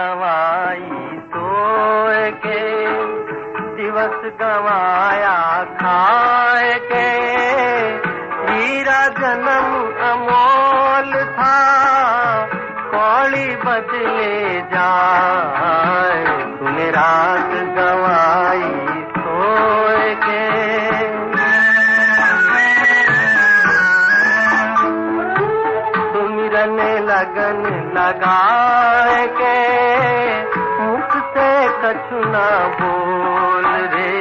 गवाई सोए के, दिवस गवाया खाए के। हीरा जन्म अमोल था, कौड़ी बदले जाए। तूने रात गवाई सोए के, सुमिरन लगन लगाए के। मुख से कछु ना बोल रे,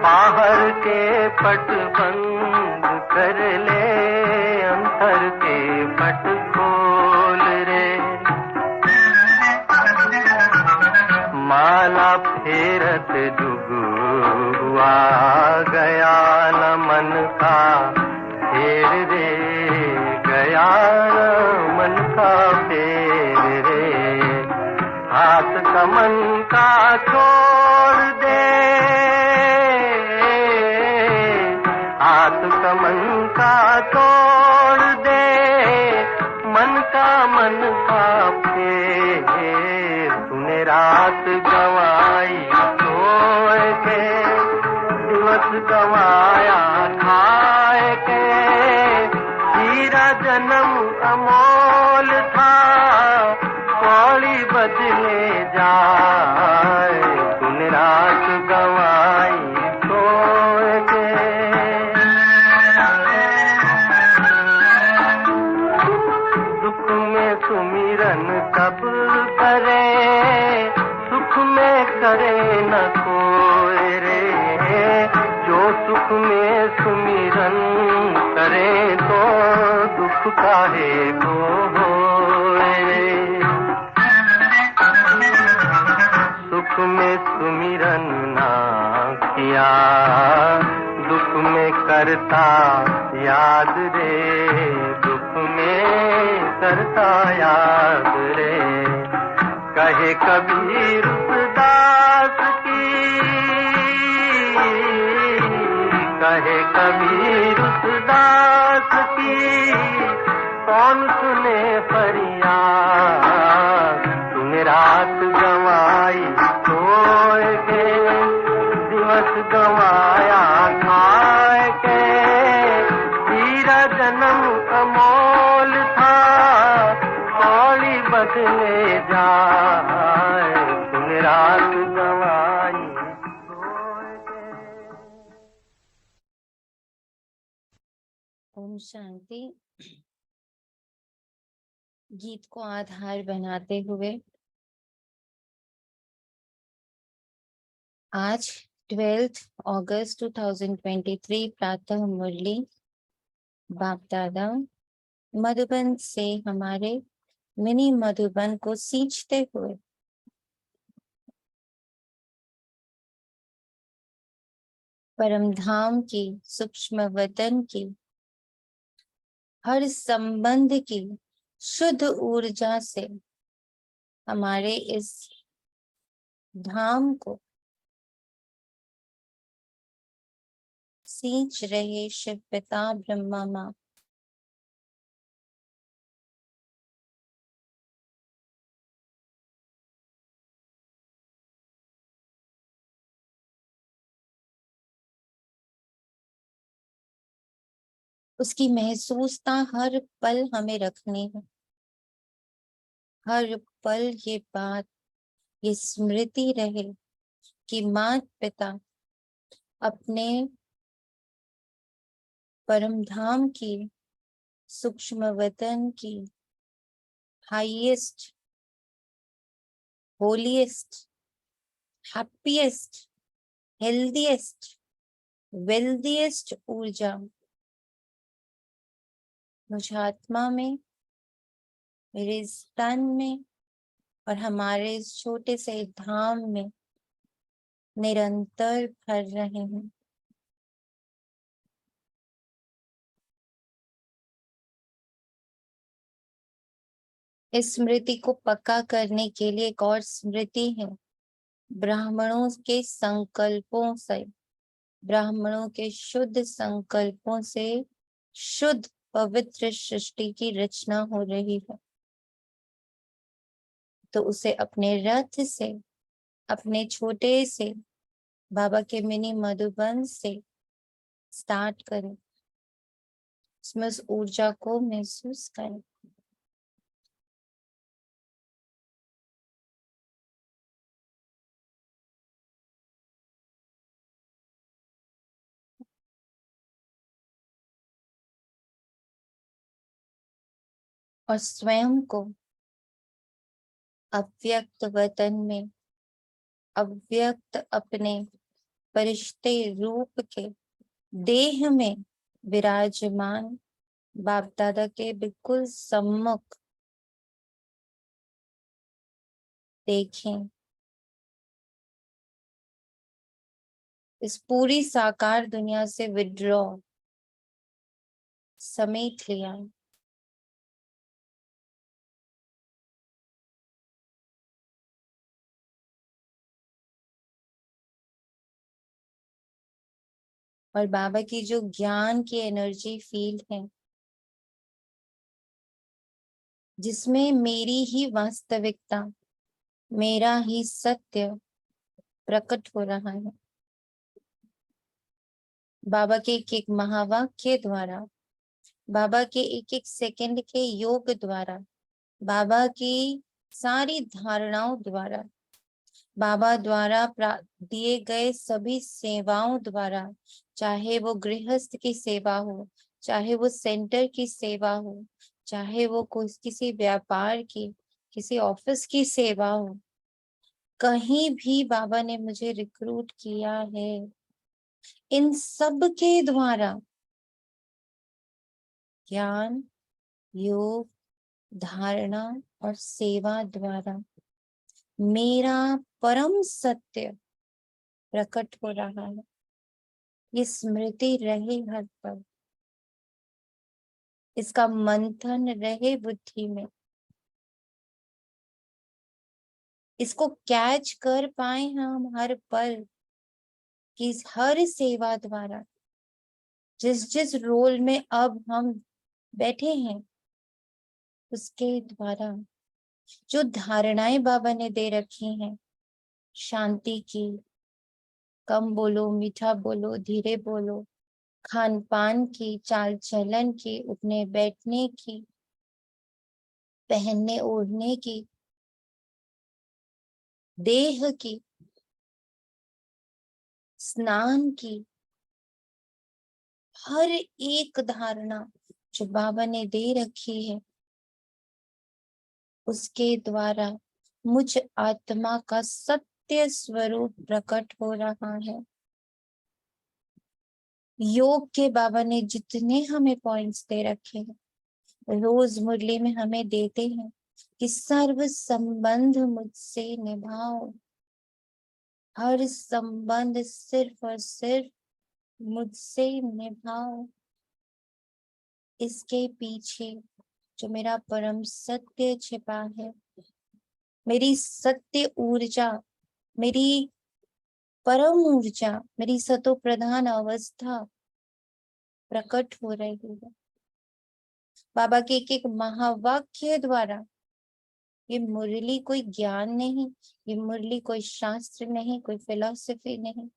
बाहर के पट बंद कर ले, अंतर के पट खोल रे। माला फेरत जुगुआ गया न मन का फेर रे, गया न मन का फेर रे। हाथ कमन का छोड़ दे, हाथ कमन का तोड़ दे, मन का मन का फेर। तूने रात गवाई सोए के, दिवस गवाया खाए के। हीरा जन्म अमोल था, कौड़ी बदले जाए। तूने रात गवाई सोए के, दुख में सुमिरन कब करे, सुख में करे न कोई रे। जो सुख में सुमिरन करे, तो दुख काहे को होए रे। सुख में सुमिरन ना किया, दुख में करता याद रे। दुख में करता याद रे। कहे कबीर दास की, कहे कबीर दास की, कौन सुने फरियाद। तूने रात गवाई सोए के, दिवस गवाया खाए के। हीरा जन्म अमोल था, कौड़ी बदले जाए। तूने रात गवाई सोए के। ओम शांति। गीत को आधार बनाते हुए आज 12 अगस्त 2023 प्रातः मुरली बाप दादा मधुबन से हमारे मिनी मधुबन को सींचते हुए परम धाम की सूक्ष्म वतन की हर संबंध की शुद्ध ऊर्जा से हमारे इस धाम को सींच रहे शिव पिता ब्रह्मा माँ, उसकी महसूसता हर पल हमें रखनी है। हर पल ये बात, ये स्मृति रहे कि माता पिता अपने परम धाम की सूक्ष्म वतन की highest, holiest, happiest, healthiest, wealthiest ऊर्जा मुझ आत्मा में, मेरे इस तन में और हमारे इस छोटे से धाम में निरंतर भर रहे हैं। इस स्मृति को पक्का करने के लिए एक और स्मृति है। ब्राह्मणों के संकल्पों से, ब्राह्मणों के शुद्ध संकल्पों से शुद्ध पवित्र सृष्टि की रचना हो रही है। तो उसे अपने रथ से, अपने छोटे से बाबा के मिनी मधुबन से स्टार्ट करें, उसमें उस ऊर्जा को महसूस करें। और स्वयं को अव्यक्त वतन में, अव्यक्त अपने परिश्ते रूप के देह में विराजमान बाप दादा के बिल्कुल सम्मुख देखें। इस पूरी साकार दुनिया से विड्रॉ, समेट लिया। और बाबा की जो ज्ञान की एनर्जी फील्ड है, जिसमें मेरी ही वास्तविकता, मेरा ही सत्य प्रकट हो रहा है, बाबा के एक एक महावाक्य द्वारा, बाबा के एक एक सेकंड के योग द्वारा, बाबा की सारी धारणाओं द्वारा, बाबा द्वारा दिए गए सभी सेवाओं द्वारा, चाहे वो गृहस्थ की सेवा हो, चाहे वो सेंटर की सेवा हो, चाहे वो किसी व्यापार की, किसी ऑफिस की सेवा हो, कहीं भी बाबा ने मुझे रिक्रूट किया है, इन सब के द्वारा ज्ञान, योग, धारणा और सेवा द्वारा मेरा परम सत्य प्रकट हो रहा है। ये स्मृति रहे हर पल, इसका मंथन रहे बुद्धि में, इसको कैच कर पाए हम हर पल की हर सेवा द्वारा, जिस जिस रोल में अब हम बैठे हैं उसके द्वारा। जो धारणाएं बाबा ने दे रखी हैं, शांति की, कम बोलो, मीठा बोलो, धीरे बोलो, खान पान की, चाल चलन की, उठने बैठने की, पहनने ओढ़ने की, देह की, स्नान की, हर एक धारणा जो बाबा ने दे रखी है, उसके द्वारा मुझ आत्मा का सत्य स्वरूप प्रकट हो रहा है। योग के बाबा ने जितने हमें पॉइंट्स दे रखे हैं, रोज मुरली में हमें देते हैं कि सर्व संबंध मुझसे निभाओ, हर संबंध सिर्फ और सिर्फ मुझसे निभाओ। इसके पीछे जो मेरा परम सत्य छिपा है, मेरी सत्य ऊर्जा, मेरी परम ऊर्जा, मेरी सतो प्रधान अवस्था प्रकट हो रही है बाबा के एक एक महावाक्य द्वारा। ये मुरली कोई ज्ञान नहीं, ये मुरली कोई शास्त्र नहीं, कोई फिलॉसफी नहीं,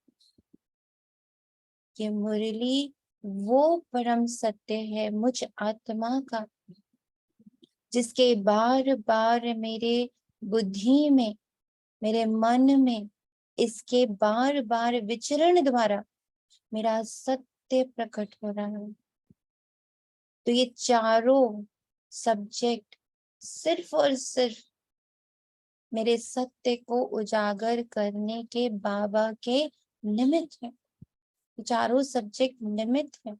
ये मुरली वो परम सत्य है मुझ आत्मा का, जिसके बार बार मेरे बुद्धि में, मेरे मन में, इसके बार बार विचरण द्वारा मेरा सत्य प्रकट हो रहा है। तो ये चारों सब्जेक्ट सिर्फ और सिर्फ मेरे सत्य को उजागर करने के बाबा के निमित्त है, चारों सब्जेक्ट निमित्त है।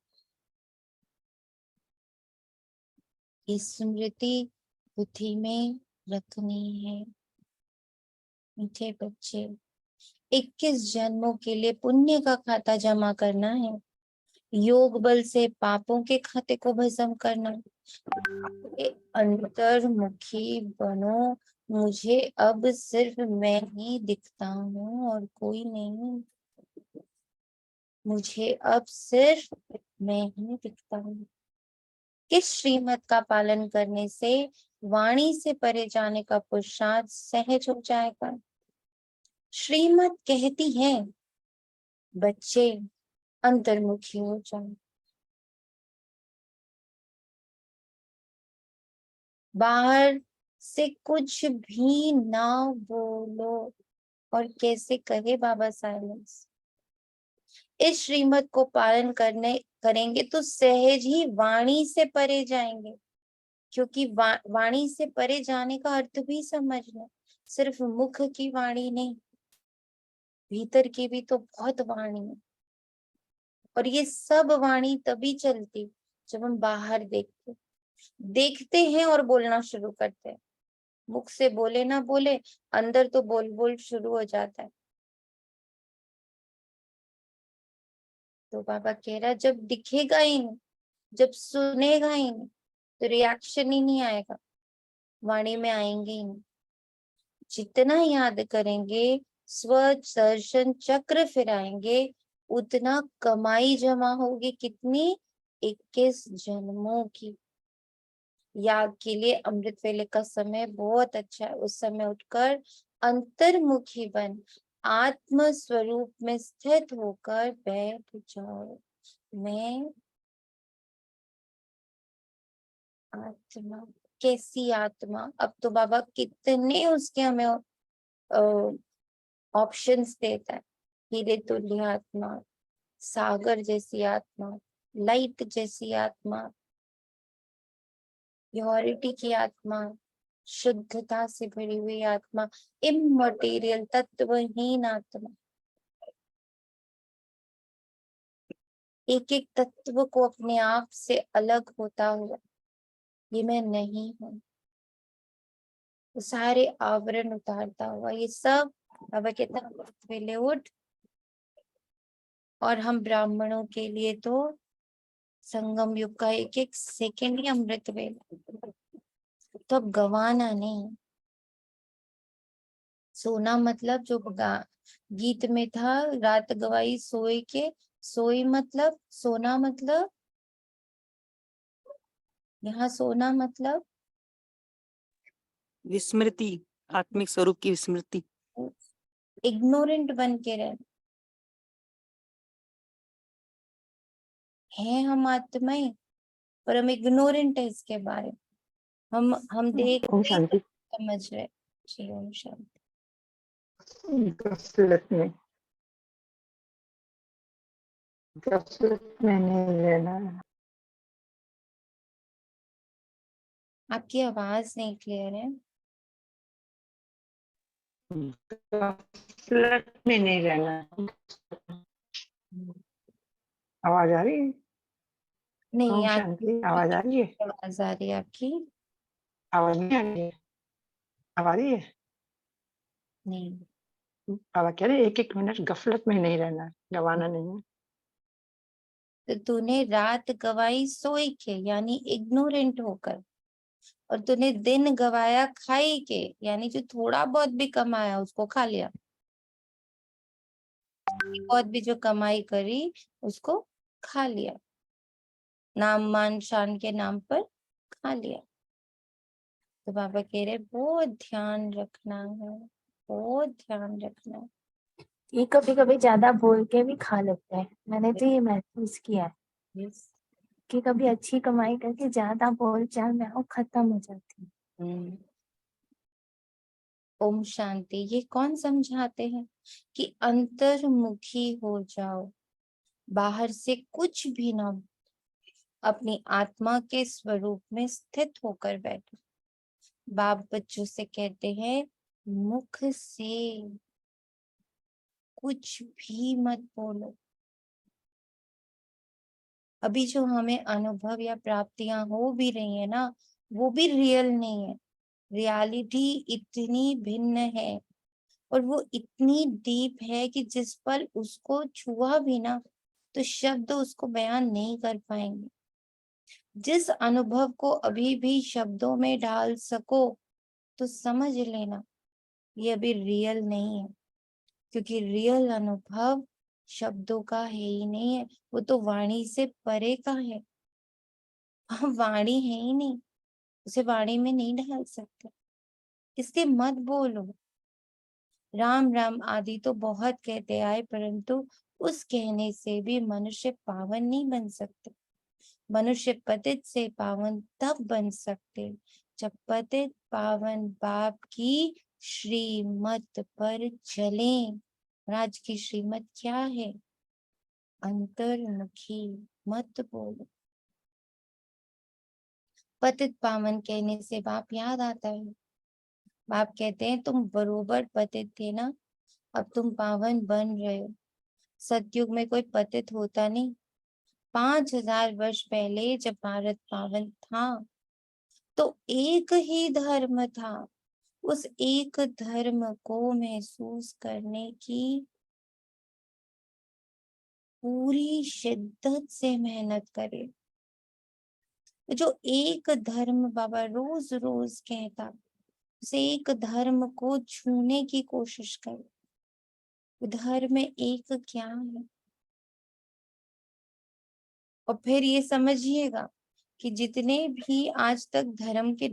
ये स्मृति बुद्धि में रखनी है। मीठे बच्चे, 21 जन्मों के लिए पुण्य का खाता जमा करना है, योग बल से पापों के खाते को भस्म करना। अंतर्मुखी बनो, मुझे अब सिर्फ मैं ही दिखता हूँ और कोई नहीं, मुझे अब सिर्फ मैं ही दिखता हूँ। किस श्रीमत का पालन करने से वाणी से परे जाने का पुरुषार्थ सहज हो जाएगा। श्रीमद् कहती है बच्चे अंतर्मुखी हो जाओ, बाहर से कुछ भी ना बोलो। और कैसे कहे बाबा साइलेंस, इस श्रीमत को पालन करेंगे तो सहज ही वाणी से परे जाएंगे। क्योंकि वाणी से परे जाने का अर्थ भी समझना, सिर्फ मुख की वाणी नहीं, भीतर की भी तो बहुत वाणी है। और ये सब वाणी तभी चलती जब हम बाहर देखते हैं और बोलना शुरू करते हैं। मुख से बोले ना बोले, अंदर तो बोल बोल शुरू हो जाता है। तो बाबा कह रहा जब दिखेगा ही नहीं, जब सुनेगा ही नहीं, तो रिएक्शन ही नहीं आएगा, वाणी में आएंगे ही नहीं। जितना याद करेंगे, स्व दर्शन चक्र फिराएंगे, उतना कमाई जमा होगी। कितनी? 21 जन्मों की। याग के लिए अमृत वेले का समय बहुत अच्छा है। उस समय उठकर अंतर्मुखी बन आत्म स्वरूप में स्थित होकर बैठ जाओ। मैं आत्मा, कैसी आत्मा? अब तो बाबा कितने उसके हमें ऑप्शंस देता है। हीरे तुल्य आत्मा, सागर जैसी आत्मा, लाइट जैसी आत्मा, प्योरिटी की आत्मा, शुद्धता से भरी हुई आत्मा, इममटेरियल तत्वहीन आत्मा। एक एक तत्व को अपने आप से अलग होता हुआ, ये मैं नहीं हूँ, सारे आवरण उतारता हुआ, ये सब बाबा कहता अमृत वेले उठ। और हम ब्राह्मणों के लिए तो संगम युग का एक एक सेकंड ही अमृत वेला, तो अब गवाना नहीं। सोना मतलब जो गीत में था, रात गवाई सोई के, सोई मतलब सोना, मतलब यहाँ सोना मतलब विस्मृति, आत्मिक स्वरूप की विस्मृति। इग्नोरेंट बन के रहे हैं हम आत्माएं, पर हम इग्नोरेंट है इसके बारे में। हम देख ओम शांति। समझ रहे। जी ओम शांति। गफलत में नहीं लेना है। आपकी आवाज नहीं क्लियर है। गफलत में नहीं रहना है। आवाज आ रही है? नहीं, ओम आपकी शांति। आवाज आ रही है? आवाज आ रही है आपकी। आवाज नहीं आ रही है? अब आ रही है? नहीं, बाबा कह रहे 1-1 मिनट गफलत में नहीं रहना है, गवाना नहीं है। तो तूने रात गवाई सोई के यानी इग्नोरेंट होकर, और तूने दिन गवाया खाई के यानी जो थोड़ा बहुत भी कमाया उसको खा लिया, बहुत भी जो कमाई करी उसको खा लिया, नाम मान शान के नाम पर खा लिया। तो बाबा कह रहे बहुत ध्यान रखना है, बहुत ध्यान रखना है। ये कभी कभी ज्यादा बोल के भी खा लेते हैं, मैंने तो ये महसूस किया है कि कभी अच्छी कमाई करके ज्यादा बोल चाल में वो खत्म हो जाती है। ओम शांति। ये कौन समझाते हैं कि अंतर्मुखी हो जाओ, बाहर से कुछ भी ना, अपनी आत्मा के स्वरूप में स्थित होकर बैठो। बाप बच्चों से कहते हैं मुख से कुछ भी मत बोलो। अभी जो हमें अनुभव या प्राप्तियां हो भी रही है ना, वो भी रियल नहीं है। रियलिटी इतनी भिन्न है और वो इतनी डीप है कि जिस पर उसको छुआ भी ना, तो शब्द उसको बयान नहीं कर पाएंगे। जिस अनुभव को अभी भी शब्दों में ढाल सको तो समझ लेना ये अभी रियल नहीं है, क्योंकि रियल अनुभव शब्दों का है ही नहीं है, वो तो वाणी से परे का है। वहाँ वाणी है ही नहीं, उसे वाणी में नहीं ढाल सकते, इसलिए मत बोलो। राम राम आदि तो बहुत कहते आए, परंतु उस कहने से भी मनुष्य पावन नहीं बन सकते। मनुष्य पतित से पावन तब बन सकते जब पतित पावन बाप की श्रीमत पर चले। राज की श्रीमत क्या है? अंतर्मुखी मत बोलो। पतित पावन कहने से बाप याद आता है। बाप कहते हैं तुम बरोबर पतित थे ना, अब तुम पावन बन रहे हो। सतयुग में कोई पतित होता नहीं। 5000 वर्ष पहले जब भारत पावन था तो एक ही धर्म था। उस एक धर्म को महसूस करने की पूरी शिद्दत से मेहनत करे। जो एक धर्म बाबा रोज रोज कहता, उस एक धर्म को छूने की कोशिश करे। धर्म एक क्या है? और फिर ये समझिएगा कि जितने भी आज तक धर्म के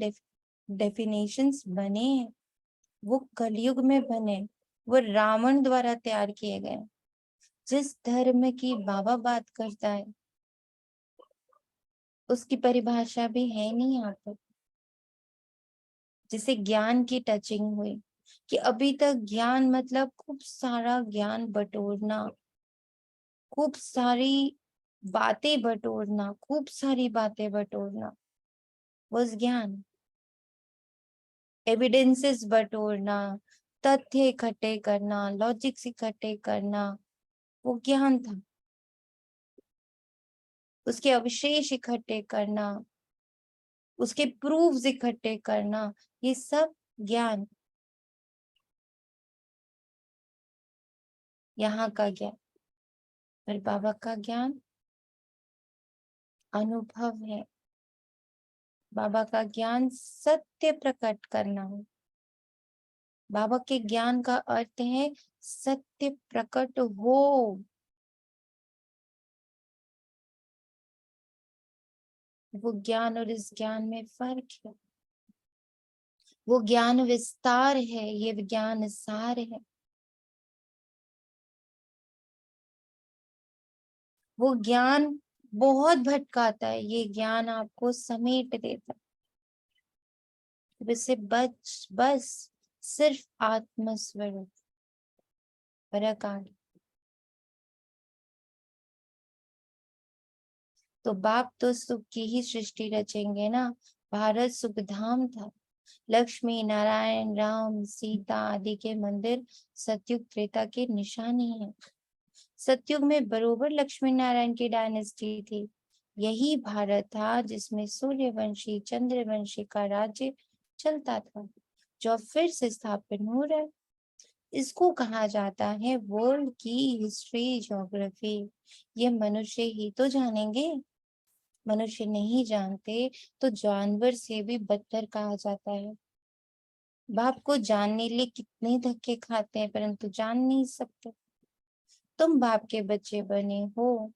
डेफिनेशंस बने हैं वो कलयुग में बने, वो रावण द्वारा तैयार किए गए। जिस धर्म की बाबा बात करता है उसकी परिभाषा भी है नहीं यहाँ पर। जिसे ज्ञान की टचिंग हुई कि अभी तक ज्ञान मतलब खूब सारा ज्ञान बटोरना, खूब सारी बातें बटोरना, खूब सारी बातें बटोरना वो ज्ञान। एविडेंसेस बटोरना, तथ्य इकट्ठे करना, लॉजिक्स इकट्ठे करना वो ज्ञान था। उसके अवशेष इकट्ठे करना, उसके प्रूफ्स इकट्ठे करना, ये सब ज्ञान। यहाँ का ज्ञान। पर बाबा का ज्ञान अनुभव है। बाबा का ज्ञान सत्य प्रकट करना है। बाबा के ज्ञान का अर्थ है सत्य प्रकट हो। वो ज्ञान और इस ज्ञान में फर्क है। वो ज्ञान विस्तार है, ये विज्ञान सार है। वो ज्ञान बहुत भटकाता है, ये ज्ञान आपको समेट देता है। इससे बस सिर्फ आत्मस्वरूप फर्क आ गया। तो बाप तो सुख की ही सृष्टि रचेंगे ना। भारत सुख धाम था। लक्ष्मी नारायण राम सीता आदि के मंदिर सतयुग त्रेता के निशानी है। सतयुग में बरोबर लक्ष्मी नारायण की डायनेस्टी थी। यही भारत था जिसमें सूर्यवंशी चंद्रवंशी का राज्य चलता था, जो फिर से स्थापित हो रहा है। इसको कहा जाता है वर्ल्ड की हिस्ट्री ज्योग्राफी। ये मनुष्य ही तो जानेंगे। मनुष्य नहीं जानते तो जानवर से भी बदतर कहा जाता है। बाप को जानने लिए कितने धक्के खाते हैं परंतु जान नहीं सकते। तुम बाप के बच्चे बने हो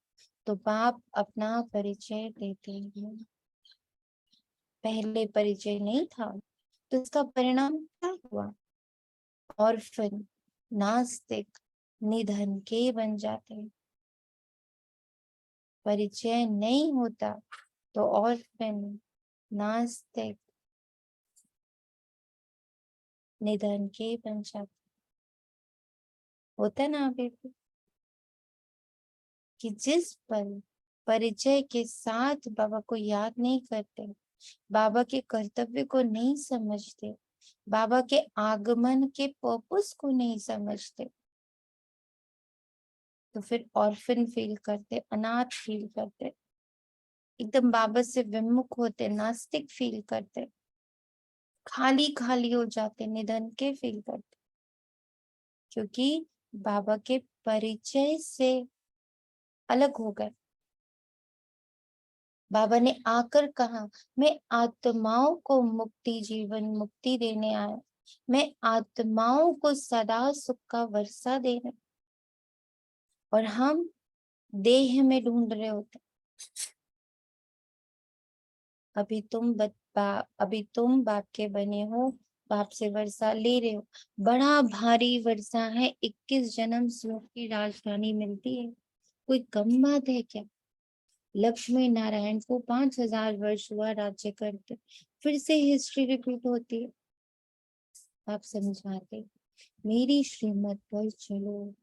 तो बाप अपना परिचय देते हैं। पहले परिचय नहीं था तो इसका परिणाम क्या हुआ? ऑर्फन, नास्तिक, निधन के बन जाते हैं। परिचय नहीं होता तो ऑर्फन, नास्तिक, निधन के बन जाते। होता ना अभी भी कि जिस पल परिचय के साथ बाबा को याद नहीं करते, बाबा के कर्तव्य को नहीं समझते, बाबा के आगमन के पर्पस को नहीं समझते, तो फिर ऑर्फन फील करते, अनाथ फील करते, एकदम बाबा से विमुख होते, नास्तिक फील करते, खाली खाली हो जाते, निधन के फील करते। क्योंकि बाबा के परिचय से अलग हो गए। बाबा ने आकर कहा मैं आत्माओं को मुक्ति जीवन मुक्ति देने आया, मैं आत्माओं को सदा सुख का वर्षा देने। और हम देह में ढूंढ रहे होते। अभी तुम बाप के बने हो, बाप से वर्षा ले रहे हो। बड़ा भारी वर्षा है, 21 जन्म सुख की राजधानी मिलती है, कोई कम बात है क्या? लक्ष्मी नारायण को 5000 वर्ष हुआ राज्य करते, फिर से हिस्ट्री रिपीट होती है। आप समझाते, मेरी श्रीमत पर चलो,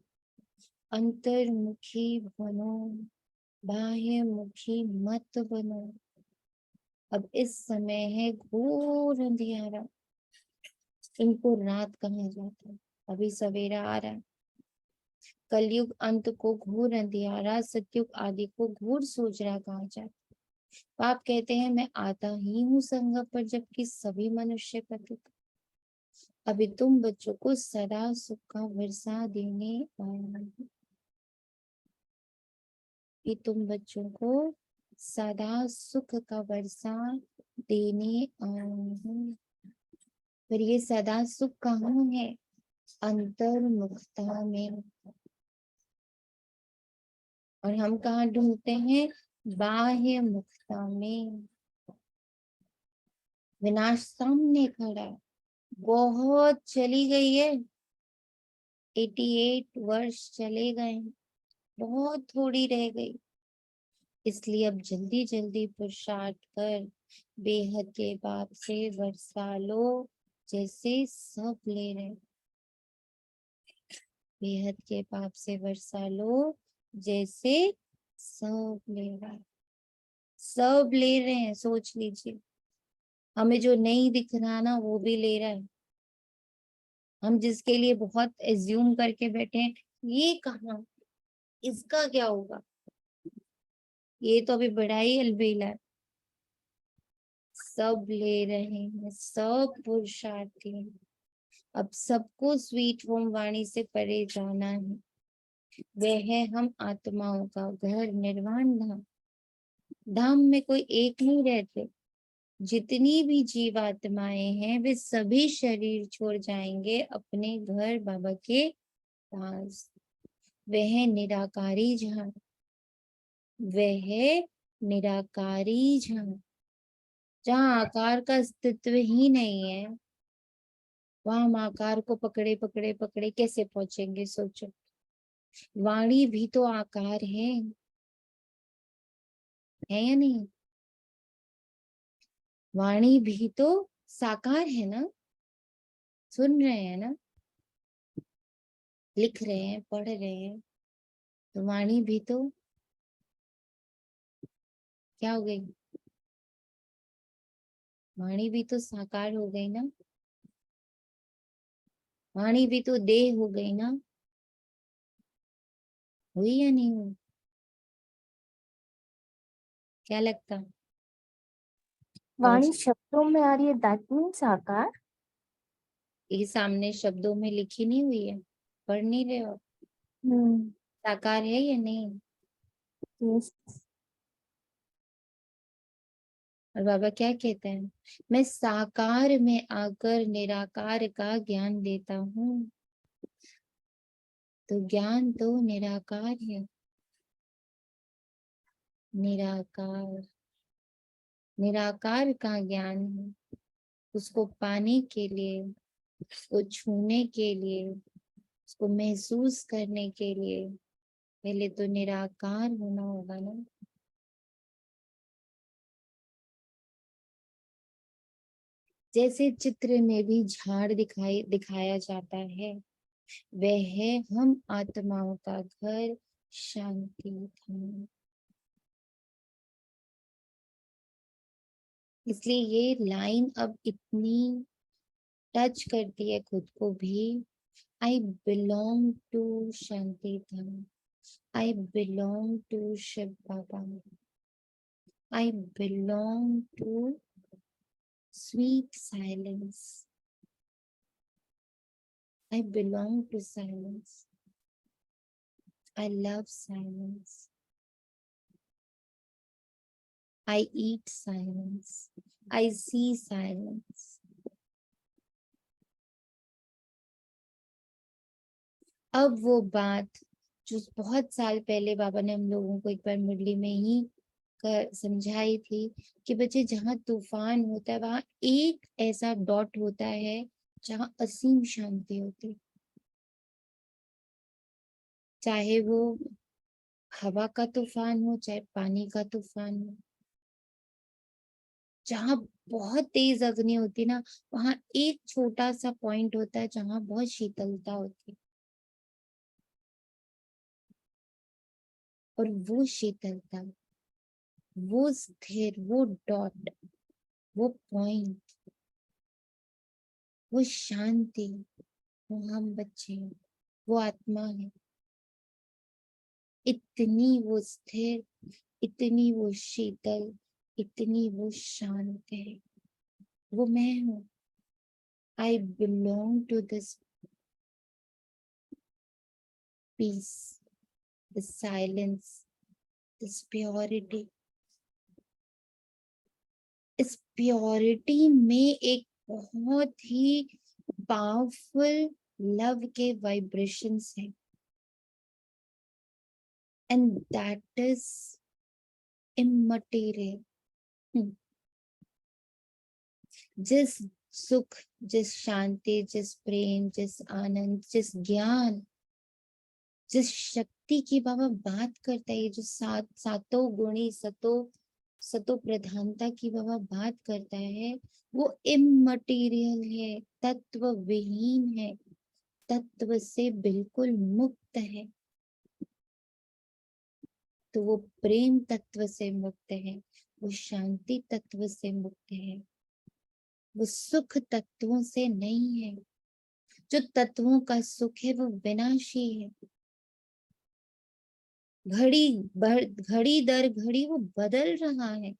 अंतर्मुखी बनो, बाह्यमुखी मत बनो। अब इस समय है घोर अंधियारा, इनको रात कहा जाता है, अभी सवेरा आ रहा है। कलयुग अंत को घोर अंधियारा, सतयुग आदि को घोर सोजरा कहा जाता है। आप कहते हैं मैं आता ही हूँ संगम पर, जबकि सभी मनुष्य पतित। अभी तुम बच्चों को सदा सुख का वर्षा देने आया हूँ। कि तुम बच्चों को सदा सुख का वर्षा देने आया हूँ। पर ये सदा सुख कहाँ है? अंतर्मुखता में। और हम कहाँ ढूंढते हैं? बाह्य मुखता में। विनाश सामने खड़ा है, बहुत चली गई है, 88 वर्ष चले गए, बहुत थोड़ी रह गई। इसलिए अब जल्दी जल्दी पुरुषार्थ कर बेहद के बाप से वर्षा लो, जैसे सब ले रहे। बेहद के बाप से वर्षा लो, जैसे सब ले रहे हैं। सब ले रहे हैं, सोच लीजिए। हमें जो नहीं दिख रहा ना, वो भी ले रहा है। हम जिसके लिए बहुत एज्यूम करके बैठे हैं, ये कहाँ, इसका क्या होगा, ये तो अभी बड़ा ही अलबेला है। सब ले रहे हैं, सब पुरुषार्थी हैं। अब सबको स्वीट होम वाणी से परे जाना है। वह है हम आत्माओं का घर, निर्वाण धाम। धाम में कोई एक नहीं रहते, जितनी भी जीवात्माएं हैं वे सभी शरीर छोड़ जाएंगे अपने घर बाबा के पास। वह निराकारी जहां, वह निराकारी जहां आकार का अस्तित्व ही नहीं है, वहां हम आकार को पकड़े पकड़े पकड़े कैसे पहुंचेंगे? सोचो। वाणी भी तो आकार है या नहीं? वाणी भी तो साकार है ना? सुन रहे हैं ना, लिख रहे हैं, पढ़ रहे हैं, तो वाणी भी तो क्या हो गई? वाणी भी तो साकार हो गई ना? वाणी भी तो देह हो गई ना? हुई या नहीं हुई? क्या लगता? वाणी शब्दों में आ रही है, दैट मीन्स आकार। ये सामने शब्दों में लिखी नहीं हुई है, पढ़ नहीं रहे हो? हम्म। साकार है या नहीं? यस। और बाबा क्या कहते हैं? मैं साकार में आकर निराकार का ज्ञान देता हूँ। तो ज्ञान तो निराकार है। निराकार, निराकार का ज्ञान है। उसको पाने के लिए, उसको छूने के लिए, उसको महसूस करने के लिए पहले तो निराकार होना होगा ना। जैसे चित्र में भी झाड़ दिखाया जाता है, वह है हम आत्माओं का घर, शांति धाम। इसलिए ये लाइन अब इतनी टच करती है खुद को भी। I belong to Shanti Dham, I belong to Shiv Baba, I belong to sweet silence, I belong to silence, I love silence, I eat silence. I see silence. अब वो बात जो बहुत साल पहले बाबा ने हम लोगों को एक बार मुरली में ही समझाई थी कि बच्चे जहाँ तूफान होता है वहां एक ऐसा डॉट होता है जहाँ असीम शांति होती है, चाहे वो हवा का तूफान हो चाहे पानी का तूफान हो। जहाँ बहुत तेज अग्नि होती है ना, वहां एक छोटा सा पॉइंट होता है जहाँ बहुत शीतलता होती है, और वो शीतलता, वो स्थिर, वो डॉट, वो पॉइंट, वो शांति, वो हम बच्चे हैं, वो आत्मा है। इतनी वो स्थिर, इतनी वो शीतल, इतनी वो शांत है। वो मैं हूँ। I belong to this peace, this silence, this purity. इस प्योरिटी में एक बहुत ही पावरफुल लव के वाइब्रेशंस हैं, एंड दैट इज इममटेरियल। जिस सुख, जिस शांति, जिस प्रेम, जिस आनंद, जिस ज्ञान, जिस शक्ति की बाबा बात करता है, ये जो सातों गुणी सतो प्रधानता की बाबा बात करता है, वो इममटीरियल है, तत्व विहीन है, तत्व से बिल्कुल मुक्त है। तो वो प्रेम तत्व से मुक्त है, वो शांति तत्व से मुक्त है, वो सुख तत्वों से नहीं है। जो तत्वों का सुख है वो विनाशी है, घड़ी दर घड़ी वो बदल रहा है,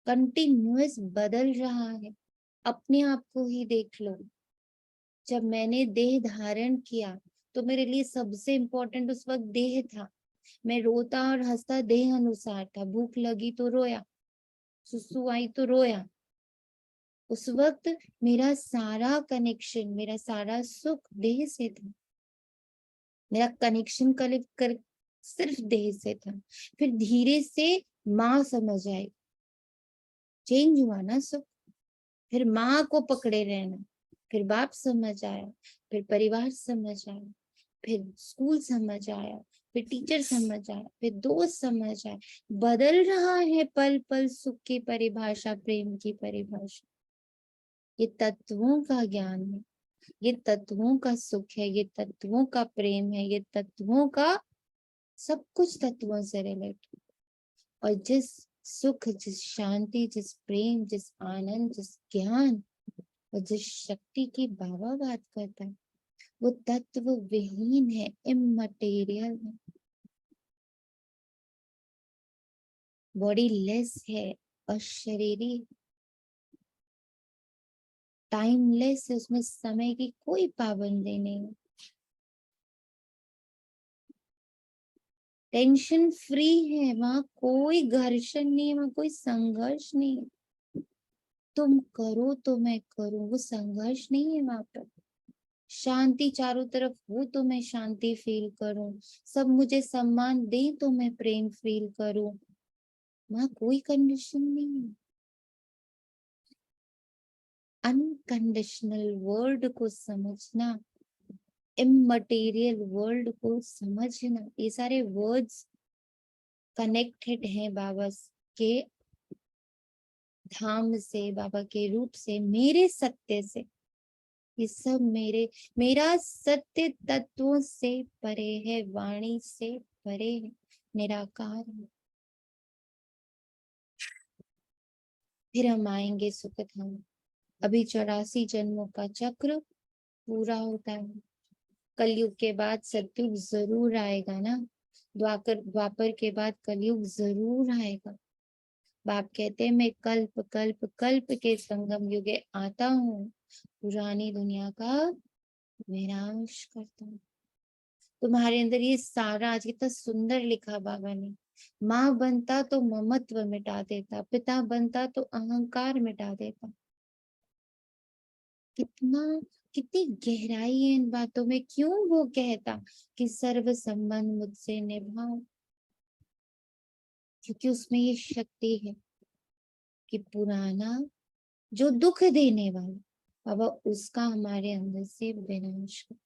कंटिन्यूअस बदल रहा है। अपने आप को ही देख लो, जब मैंने देह धारण किया तो मेरे लिए सबसे इम्पोर्टेंट उस वक्त देह था। मैं रोता और हंसता देह अनुसार था, भूख लगी तो रोया, सुसु आई तो रोया। उस वक्त मेरा सारा कनेक्शन, मेरा सारा सुख देह से था, मेरा कनेक्शन कर सिर्फ देह से था। फिर धीरे से माँ समझ आई, चेंज हुआ ना सुख। फिर माँ को पकड़े रहना, फिर बाप समझ आया, फिर परिवार समझ आया, फिर स्कूल समझ आया, फिर टीचर समझ आया, फिर दोस्त समझ आया। बदल रहा है पल पल सुख की परिभाषा, प्रेम की परिभाषा। ये तत्वों का ज्ञान है, ये तत्वों का सुख है, ये तत्वों का प्रेम है, ये तत्वों का सब कुछ तत्वों से रिलेटेड। और जिस सुख, जिस शांति, जिस प्रेम, जिस आनंद, जिस ज्ञान और जिस शक्ति की बाबा बात करता है, वो तत्व विहीन है, इममटेरियल है, बॉडी लेस है, अशरीरी, टाइमलेस है, उसमें समय की कोई पाबंदी नहीं है, टेंशन फ्री है, वहां कोई घर्षण नहीं है, वहां कोई संघर्ष नहीं है। तुम करो तो मैं करूं, वो संघर्ष नहीं है वहां पर। शांति चारों तरफ हो तो मैं शांति फील करूं, सब मुझे सम्मान दे तो मैं प्रेम फील करूं, वहां कोई कंडीशन नहीं है। अनकंडीशनल वर्ल्ड को समझना, इममटेरियल वर्ल्ड को समझना, ये सारे वर्ड्स कनेक्टेड हैं बाबा के धाम से, बाबा के रूप से, मेरे सत्य से। ये सब मेरा सत्य तत्वों से परे है, वाणी से परे है, निराकार है। फिर हम आएंगे सुख धाम। अभी 84 जन्मों का चक्र पूरा होता है। कलयुग के बाद सतयुग जरूर आएगा ना, द्वापर के बाद कलयुग जरूर आएगा। बाप कहते हैं मैं कल्प कल्प कल्प के संगम युगे आता हूँ, पुरानी दुनिया का विनाश करता हूँ। तुम्हारे अंदर ये सारा, आज कितना सुंदर लिखा बाबा ने, माँ बनता तो ममत्व मिटा देता, पिता बनता तो अहंकार मिटा देता। कितनी गहराई है इन बातों में। क्यों वो कहता कि सर्व संबंध मुझसे निभाओ, क्योंकि उसमें ये शक्ति है कि पुराना जो दुख देने वाला बाबा उसका हमारे अंदर से विनाश हो।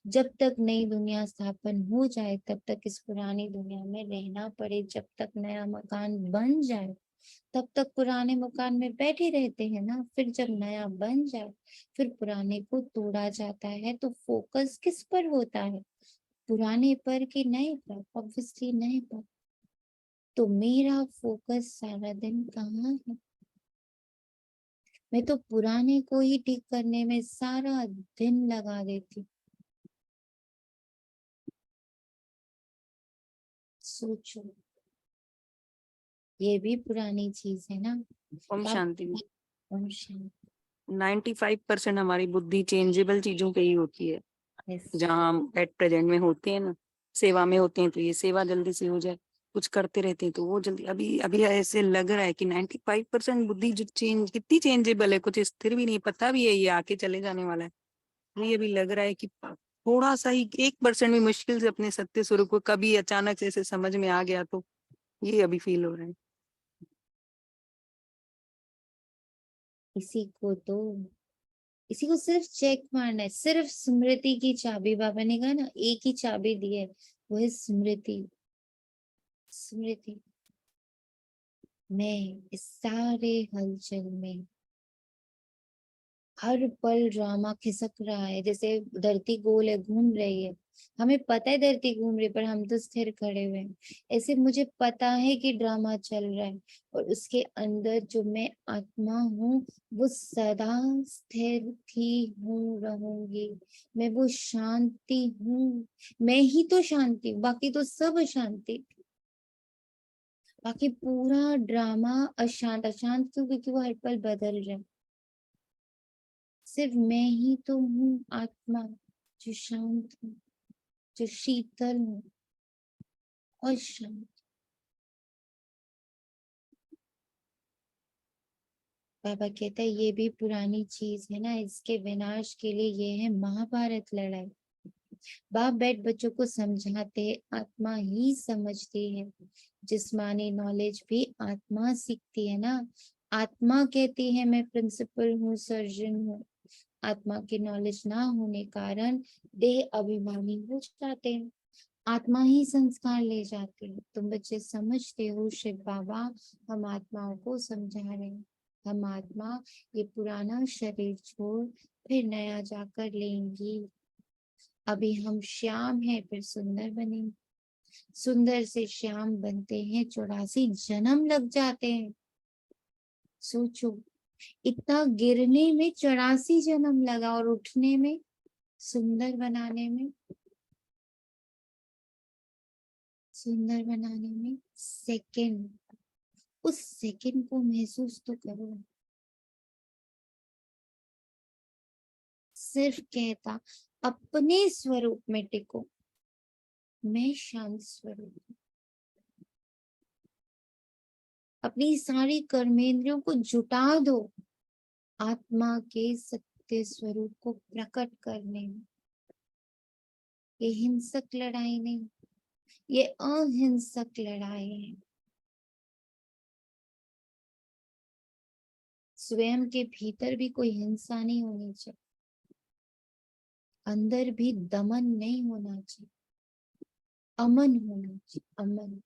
जब तक नई दुनिया स्थापन हो जाए तब तक इस पुरानी दुनिया में रहना पड़े, जब तक नया मकान बन जाए तब तक पुराने मकान में बैठे रहते हैं ना। फिर जब नया बन जाए फिर पुराने को तोड़ा जाता है। तो फोकस किस पर होता है, पुराने पर कि नए पर? ऑब्वियसली नए पर। तो मेरा फोकस सारा दिन कहाँ है? मैं तो पुराने को ही ठीक करने में सारा दिन लगा देती। सोचो, ये भी पुरानी चीज है ना। ओम तो आप- शांति। ओम शांति। 95% हमारी बुद्धि चेंजेबल चीजों पे ही होती है। Yes. जहाँ हम एट प्रेजेंट में होते हैं ना, सेवा में होते हैं, तो ये सेवा जल्दी से हो जाए, कुछ करते रहते हैं तो वो जल्दी। अभी अभी ऐसे लग रहा है कि 95% बुद्धि जो चेंज कितनी चेंजेबल है, कुछ स्थिर भी नहीं, पता भी है ये आके चले जाने वाला है। ये अभी लग रहा है कि थोड़ा सा ही 1% भी मुश्किल से अपने सत्य स्वरूप को कभी अचानक से ऐसे समझ में आ गया तो ये अभी फील हो रहा है। इसी को सिर्फ चेक मारना है। सिर्फ स्मृति की चाबी, बाबा ने कहा ना एक ही चाबी दी है, वो है स्मृति। स्मृति मैं इस सारे हलचल में हर पल ड्रामा खिसक रहा है। जैसे धरती गोल है, घूम रही है, हमें पता है धरती घूम रही है, पर हम तो स्थिर खड़े हुए हैं। ऐसे मुझे पता है कि ड्रामा चल रहा है, और उसके अंदर जो मैं आत्मा हूँ वो सदा स्थिर थी हूँ, रहूंगी। मैं वो शांति हूँ। मैं ही तो शांति हूँ, बाकी तो सब अशांति। बाकी पूरा ड्रामा अशांत। अशांत क्यों? क्योंकि वो हर पल बदल रहा है। सिर्फ मैं ही तो हूँ आत्मा, जो शांत हूँ, जो शीतल हूँ और शांत। बाबा कहता है ये भी पुरानी चीज है ना, इसके विनाश के लिए ये है महाभारत लड़ाई। बाप बैठ बच्चों को समझाते, आत्मा ही समझती है। जिस्मानी नॉलेज भी आत्मा सीखती है ना। आत्मा कहती है मैं प्रिंसिपल हूँ, सर्जन हूँ। आत्मा की नॉलेज ना होने कारण देह अभिमानी हो जाते हैं। आत्मा ही संस्कार ले जाती है। तुम बच्चे समझते हो शिव बाबा हम आत्माओं को समझा रहे हैं। हम आत्मा ये पुराना शरीर छोड़ फिर नया जाकर लेंगी। अभी हम श्याम हैं, फिर सुंदर बनेंगे। सुंदर से श्याम बनते हैं, 84 जन्म लग जाते हैं। सोचो, इतना गिरने में 84 जन्म लगा, और उठने में, सुंदर बनाने में, सुंदर बनाने में सेकंड। उस सेकंड को महसूस तो करो। सिर्फ कहता अपने स्वरूप में टिको। मैं शांत स्वरूप हूं। अपनी सारी कर्मेंद्रियों को जुटा दो आत्मा के सत्य स्वरूप को प्रकट करने में। ये हिंसक लड़ाई नहीं, ये अहिंसक लड़ाई है। स्वयं के भीतर भी कोई हिंसा नहीं होनी चाहिए, अंदर भी दमन नहीं होना चाहिए, अमन होना चाहिए, अमन।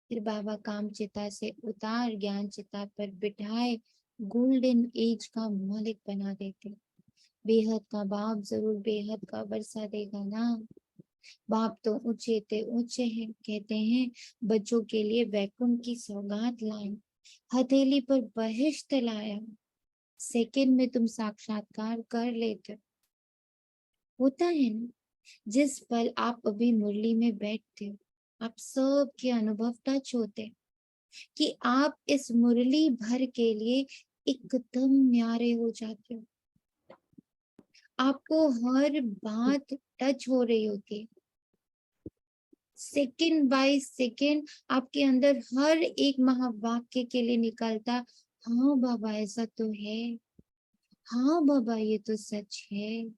फिर बाबा काम चिता से उतार, ज्ञान चिता पर बिठाए, गोल्डन एज का मालिक बना देते। बेहद का बाप जरूर बेहद का बरसा देगा ना। बाप तो ऊंचे ते ऊंचे हैं, कहते हैं बच्चों के लिए वैकुंठ की सौगात लाए, हथेली पर बहिश्त लाया। सेकंड में तुम साक्षात्कार कर लेते। होता है ना, जिस पल आप अभी मुरली में बैठते हो आप सब के अनुभव टच होते कि आप इस मुरली भर के लिए एकदम न्यारे हो जाते हो। आपको हर बात टच हो रही होती है। सेकंड बाय सेकंड आपके अंदर हर एक महावाक्य के लिए निकलता, हाँ बाबा ऐसा तो है, हाँ बाबा ये तो सच है।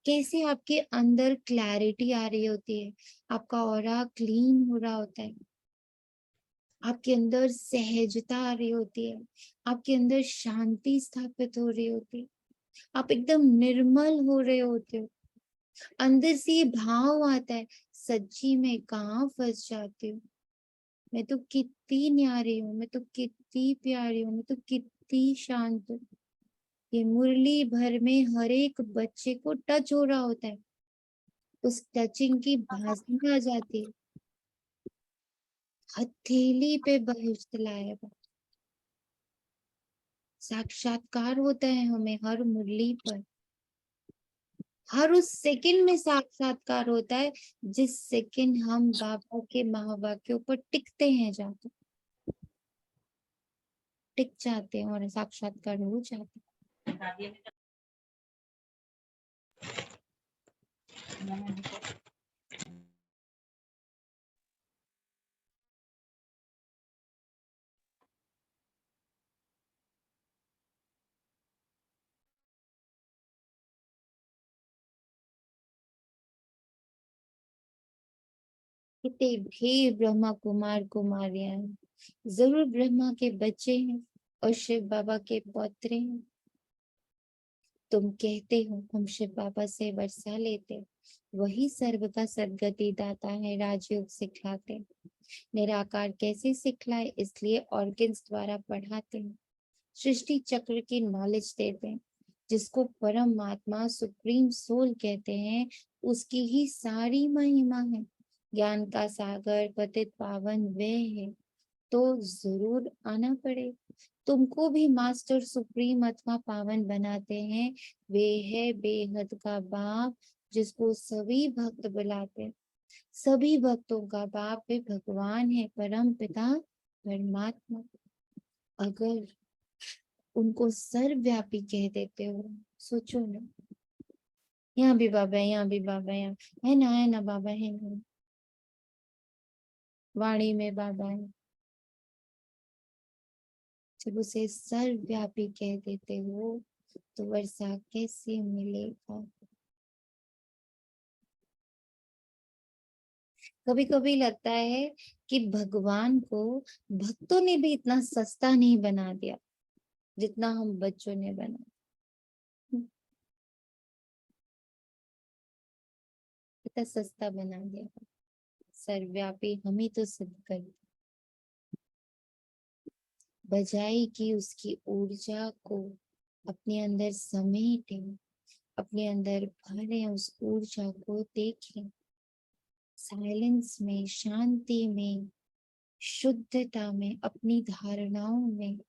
कैसे आपके अंदर क्लैरिटी आ रही होती है, आपका ऑरा क्लीन हो रहा होता है, आपके अंदर सहजता आ रही होती है, आपके अंदर शांति स्थापित हो रही होती है, आप एकदम निर्मल हो रहे होते हो। अंदर से ये भाव आता है, सच्ची में कहाँ फंस जाती हूँ, मैं तो कितनी न्यारी हूँ, मैं तो कितनी प्यारी हूँ, मैं तो कितनी शांत हूँ। ये मुरली भर में हर एक बच्चे को टच हो रहा होता है, उस टचिंग की भाषा आ जाती है, हथेली पे बहिष्ठ लाया, साक्षात्कार होता है हमें हर मुरली पर, हर उस सेकंड में साक्षात्कार होता है जिस सेकंड हम बाबा के महावाक्यों पर टिकते हैं, जाते टिक जाते हैं और साक्षात्कार हो जाते हैं। कितने भी ब्रह्मा कुमार कुमारियां हैं, जरूर ब्रह्मा के बच्चे हैं और शिव बाबा के पौत्रे हैं। तुम कहते हो हम शिव बाबा से वर्षा लेते, वही सर्व का सदगति दाता है, राजयोग सिखलाते। निराकार कैसे सिखलाए, इसलिए ऑर्गन्स द्वारा पढ़ाते हैं, सृष्टि चक्र की नॉलेज देते हैं। जिसको परमात्मा सुप्रीम सोल कहते हैं, उसकी ही सारी महिमा है। ज्ञान का सागर पतित पावन वे है, तो जरूर आना पड़े। तुमको भी मास्टर सुप्रीम अथवा पावन बनाते हैं, वे है बेहद का बाप, जिसको सभी भक्त बुलाते। सभी भक्तों का बाप वे भगवान है, परम पिता परमात्मा। अगर उनको सर्वव्यापी कह देते हो, सोचो ना, यहाँ भी बाबा है, यहाँ भी बाबा है ना बाबा है ना, वाणी में बाबा है। जब उसे सर्वव्यापी कह देते हो तो वर्षा कैसे मिलेगा। कभी कभी लगता है कि भगवान को भक्तों ने भी इतना सस्ता नहीं बना दिया जितना हम बच्चों ने बना, इतना सस्ता बना दिया। सर्वव्यापी हम ही तो सिद्ध कर, बजाय कि उसकी ऊर्जा को अपने अंदर समेटे, अपने अंदर भरे, उस ऊर्जा को देखें, साइलेंस में, शांति में, शुद्धता में, अपनी धारणाओं में,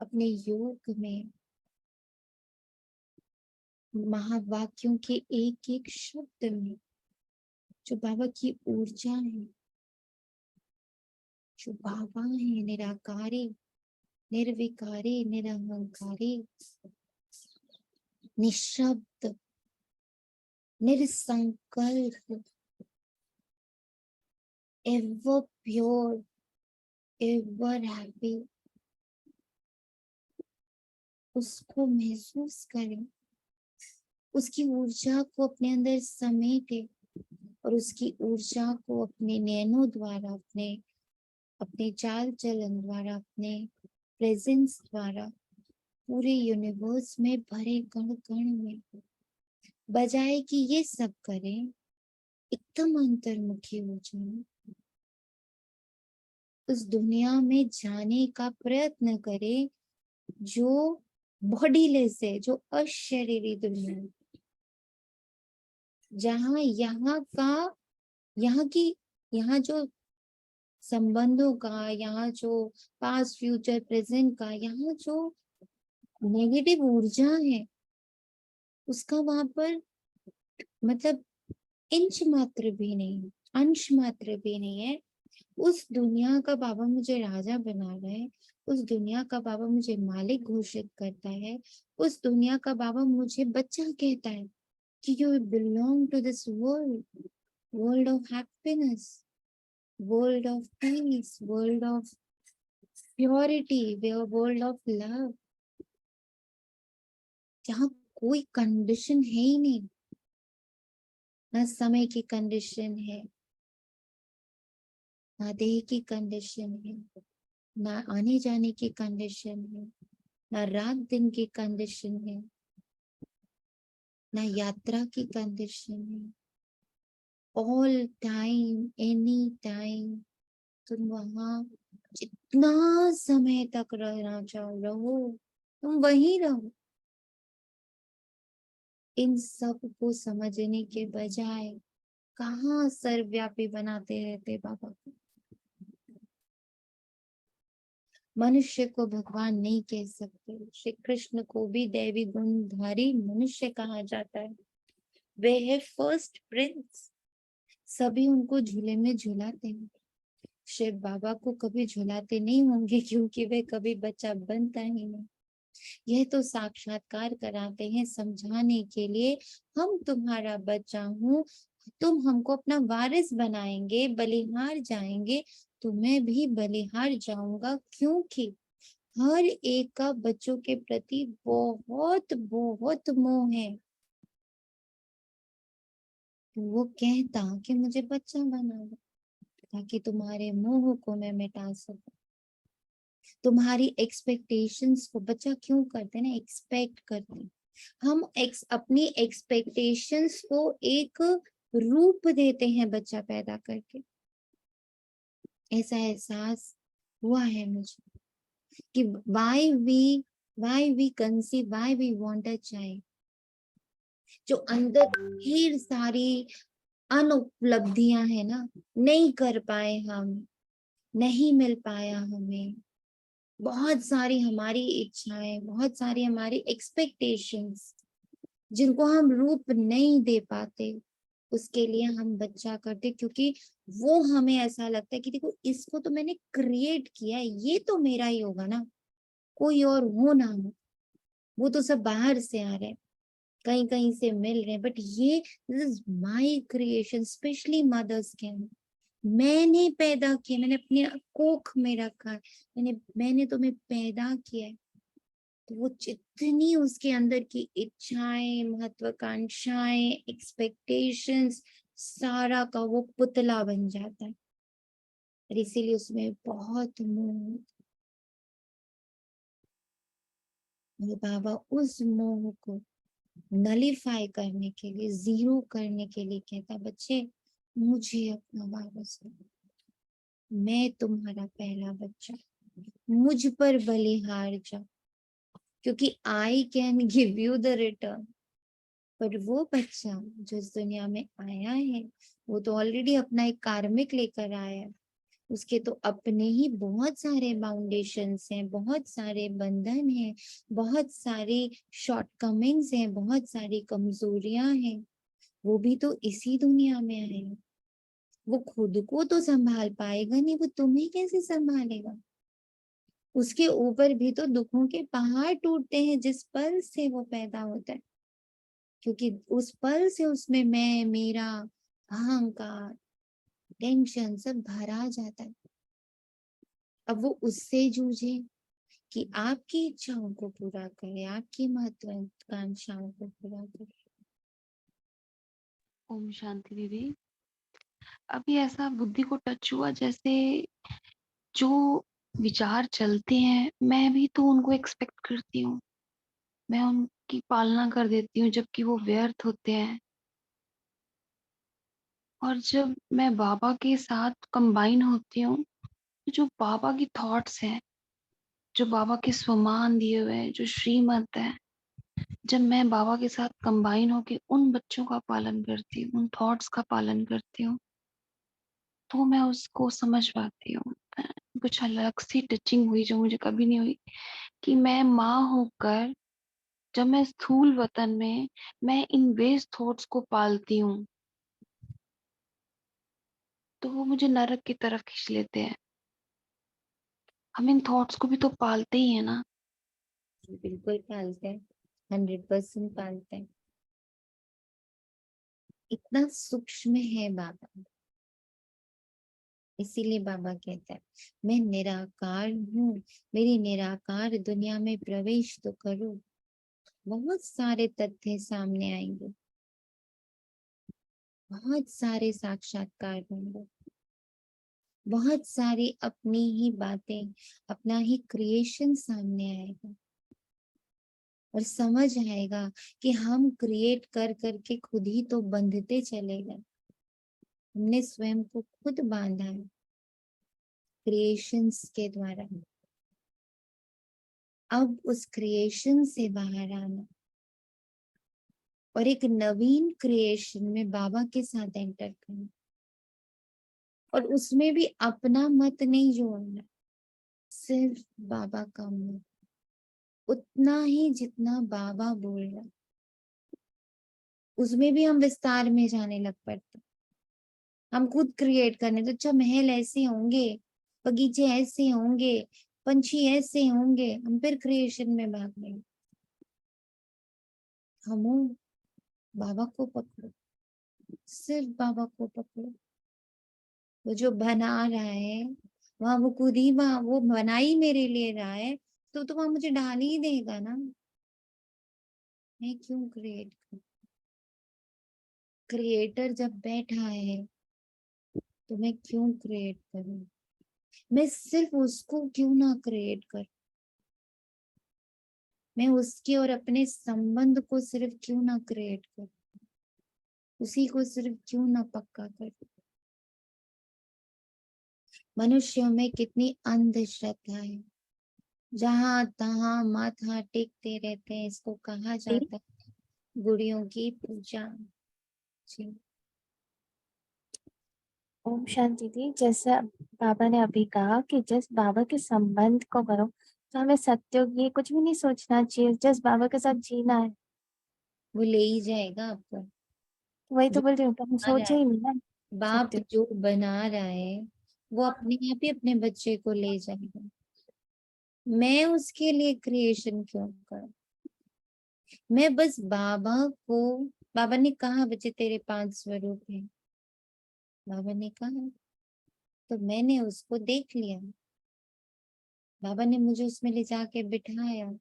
अपने योग में, महावाक्यों के एक एक शब्द में जो बाबा की ऊर्जा है, जो बाबा है, निराकारी, निर्विकारी, निरहंकारी, निशब्द, निरसंकल्प, ever pure, ever happy, उसको महसूस करें, उसकी ऊर्जा को अपने अंदर समेटे और उसकी ऊर्जा को अपने नैनों द्वारा, अपने चाल चलन द्वारा, अपने प्रेजेंस द्वारा पूरे यूनिवर्स में भरे, कण कण में। बजाय कि ये सब करें, एकदम अंतर्मुखी हो जाए, उस दुनिया में जाने का प्रयत्न करें जो बॉडीलेस है, जो अशरीरी दुनिया है, जहाँ यहाँ जो संबंधों का, यहाँ जो पास्ट फ्यूचर प्रेजेंट का, यहाँ जो नेगेटिव ऊर्जा है, उसका वहां पर मतलब इंच मात्र भी नहीं, अंश मात्र भी नहीं है। उस दुनिया का बाबा मुझे राजा बना रहा है, उस दुनिया का बाबा मुझे मालिक घोषित करता है, उस दुनिया का बाबा मुझे बच्चा कहता है कि you belong to this world, world of happiness, world of peace, world of purity, world of love, जहाँ कोई कंडीशन है ही नहीं, ना समय की कंडीशन है, ना देह की कंडीशन है, ना आने जाने की कंडीशन है, ना रात दिन की कंडीशन है, ना यात्रा की कंडीशन है। ऑल टाइम, एनी टाइम तुम वहां जितना समय तक रहना चाहो रहो, तुम वहीं रहो। इन सब को समझने के बजाय कहाँ सर्वव्यापी बनाते रहते बाबा को। मनुष्य को भगवान नहीं कह सकते, श्री कृष्ण को भी दैवी गुणधारी मनुष्य कहा जाता है। वे है फर्स्ट प्रिंस। सभी उनको झूले में झुलाते हैं, शिव बाबा को कभी झुलाते नहीं होंगे क्योंकि वे कभी बच्चा बनता ही नहीं। यह तो साक्षात्कार कराते हैं समझाने के लिए, हम तुम्हारा बच्चा हूँ, तुम हमको अपना वारिस बनाएंगे, बलिहार जाएंगे तो मैं भी बलिहार जाऊंगा, क्योंकि हर एक का बच्चों के प्रति बहुत बहुत मोह है। तो वो कहता कि मुझे बच्चा बना दो ताकि तुम्हारे मोह को मैं मिटा सकूं, तुम्हारी एक्सपेक्टेशंस को। बच्चा क्यों करते ना, एक्सपेक्ट करते। हम अपनी एक्सपेक्टेशंस को एक रूप देते हैं बच्चा पैदा करके। ऐसा एहसास हुआ है मुझे कि why we conceive, why we want a child। जो अंदर ढेर सारी अनुपलब्धियां है ना, नहीं कर पाए हम, नहीं मिल पाया हमें, बहुत सारी हमारी इच्छाएं, बहुत सारी हमारी एक्सपेक्टेशंस जिनको हम रूप नहीं दे पाते, उसके लिए हम बच्चा करते, क्योंकि वो हमें ऐसा लगता है कि देखो इसको तो मैंने क्रिएट किया है, ये तो मेरा ही होगा ना, कोई और हो ना हो, वो तो सब बाहर से आ रहे हैं, कहीं कहीं से मिल रहे हैं, बट ये this is my creation. Specially mothers के मैंने पैदा किया, मैंने अपने कोख में रखा है, मैंने तुम्हें पैदा किया है। तो वो जितनी उसके अंदर की इच्छाएं, महत्वाकांक्षाएं, एक्सपेक्टेशंस, सारा का वो पुतला बन जाता है, और इसीलिए उसमें बहुत मोह। और बाबा उस मोह को नलीफाई करने के लिए, जीरो करने के लिए कहता, बच्चे मुझे अपना वापस दो, मैं तुम्हारा पहला बच्चा, मुझ पर बलिहार जाओ, क्योंकि I can give you the return. पर वो बच्चा जो इस दुनिया में आया है, वो तो ऑलरेडी अपना एक कार्मिक लेकर आया है, उसके तो अपने ही बहुत सारे बाउंडेशंस हैं, बहुत सारे बंधन हैं, बहुत सारी शॉर्टकमिंग्स हैं, बहुत सारी कमजोरियां हैं। वो भी तो इसी दुनिया में आए हैं, वो खुद को तो संभाल पाएगा नहीं, वो तुम्हें कैसे संभालेगा। उसके ऊपर भी तो दुखों के पहाड़ टूटते हैं जिस पल से वो पैदा होता है, क्योंकि उस पल से उसमें मैं, मेरा, अहंकार, टेंशन सब भरा जाता है। अब वो उससे जूझे कि आपकी इच्छाओं को पूरा करे, आपकी महत्वाकांक्षाओं को पूरा करे। ओम शांति दीदी। अभी ऐसा बुद्धि को टच हुआ जैसे जो विचार चलते हैं मैं भी तो उनको एक्सपेक्ट करती हूँ, मैं उनकी पालना कर देती हूँ जबकि वो व्यर्थ होते हैं। और जब मैं बाबा के साथ कंबाइन होती हूँ, तो जो बाबा की थॉट्स हैं, जो बाबा के स्वमान दिए हुए हैं, जो श्रीमत है, जब मैं बाबा के साथ कंबाइन होके उन बच्चों का पालन करती हूँ, उन थॉट्स का पालन करती हूँ, तो मैं उसको समझ पाती हूँ। कुछ अलग सी टचिंग हुई जो मुझे कभी नहीं हुई, कि मैं माँ होकर जब मैं स्थूल वतन में मैं इन वेस्ट थॉट्स को पालती हूँ, तो वो मुझे नरक की तरफ खींच लेते हैं। हम इन थॉट्स को भी तो पालते ही है ना। बिल्कुल पालते हैं, 100% पालते हैं। इतना सूक्ष्म है बाबा, इसीलिए बाबा कहता है मैं निराकार हूँ, मेरी निराकार दुनिया में प्रवेश तो करो। बहुत सारे तथ्य सामने आएंगे, बहुत सारे साक्षात्कार होंगे, बहुत सारी अपनी ही बातें, अपना ही क्रिएशन सामने आएगा और समझ आएगा कि हम क्रिएट कर करके खुद ही तो बंधते चले गए। हमने स्वयं को खुद बांधा है क्रिएशंस के द्वारा। अब उस क्रिएशन से बाहर आना और एक नवीन क्रिएशन में बाबा के साथ एंटर करना, और उसमें भी अपना मत नहीं जोड़ना, सिर्फ बाबा का मत, उतना ही जितना बाबा बोल रहा। उसमें भी हम विस्तार में जाने लग पड़ते, हम खुद क्रिएट करने, तो अच्छा महल ऐसे होंगे, बगीचे ऐसे होंगे, पंछी ऐसे होंगे, हम फिर क्रिएशन में भाग गए। हम बाबा को पकड़ो, सिर्फ बाबा को पकड़ो। वो जो बना रहा है वहां, वो खुद ही वहां वो बना ही मेरे लिए रहा है, तो वहां मुझे डाल ही देगा ना। मैं क्यों क्रिएट करूं? क्रिएटर जब बैठा है तो मैं क्यों क्रिएट करूं? मैं सिर्फ उसको क्यों ना क्रिएट कर, मैं उसके और अपने संबंध को सिर्फ क्यों ना क्रिएट कर, उसी को सिर्फ क्यों ना पक्का कर। मनुष्यों में कितनी अंधश्रद्धा है, जहां तहां माथा टेकते रहते हैं। इसको कहा जाता है गुड़ियों की पूजा। जी ओम शांति दी। जैसा बाबा ने अभी कहा कि जिस बाबा के संबंध को करो, तो हमें सत्युग ये कुछ भी नहीं सोचना चाहिए, जिस बाबा के साथ जीना है। वो ले ही जाएगा आपको। वही तो जो बोल रही हूँ, तो हम बना रहा सोचे है, ही नहीं ना बाप सत्युग। जो बना रहा है वो अपने आप ही अपने बच्चे को ले जाएगा। मैं उसके लिए क्रिएशन क्यों करूं? मैं बस बाबा को, बाबा ने कहा बच्चे तेरे 5 स्वरूप हैं, बाबा ने कहा, तो मैंने उसको देख लिया। बाबा ने मुझे उसमें ले जाके बिठाया,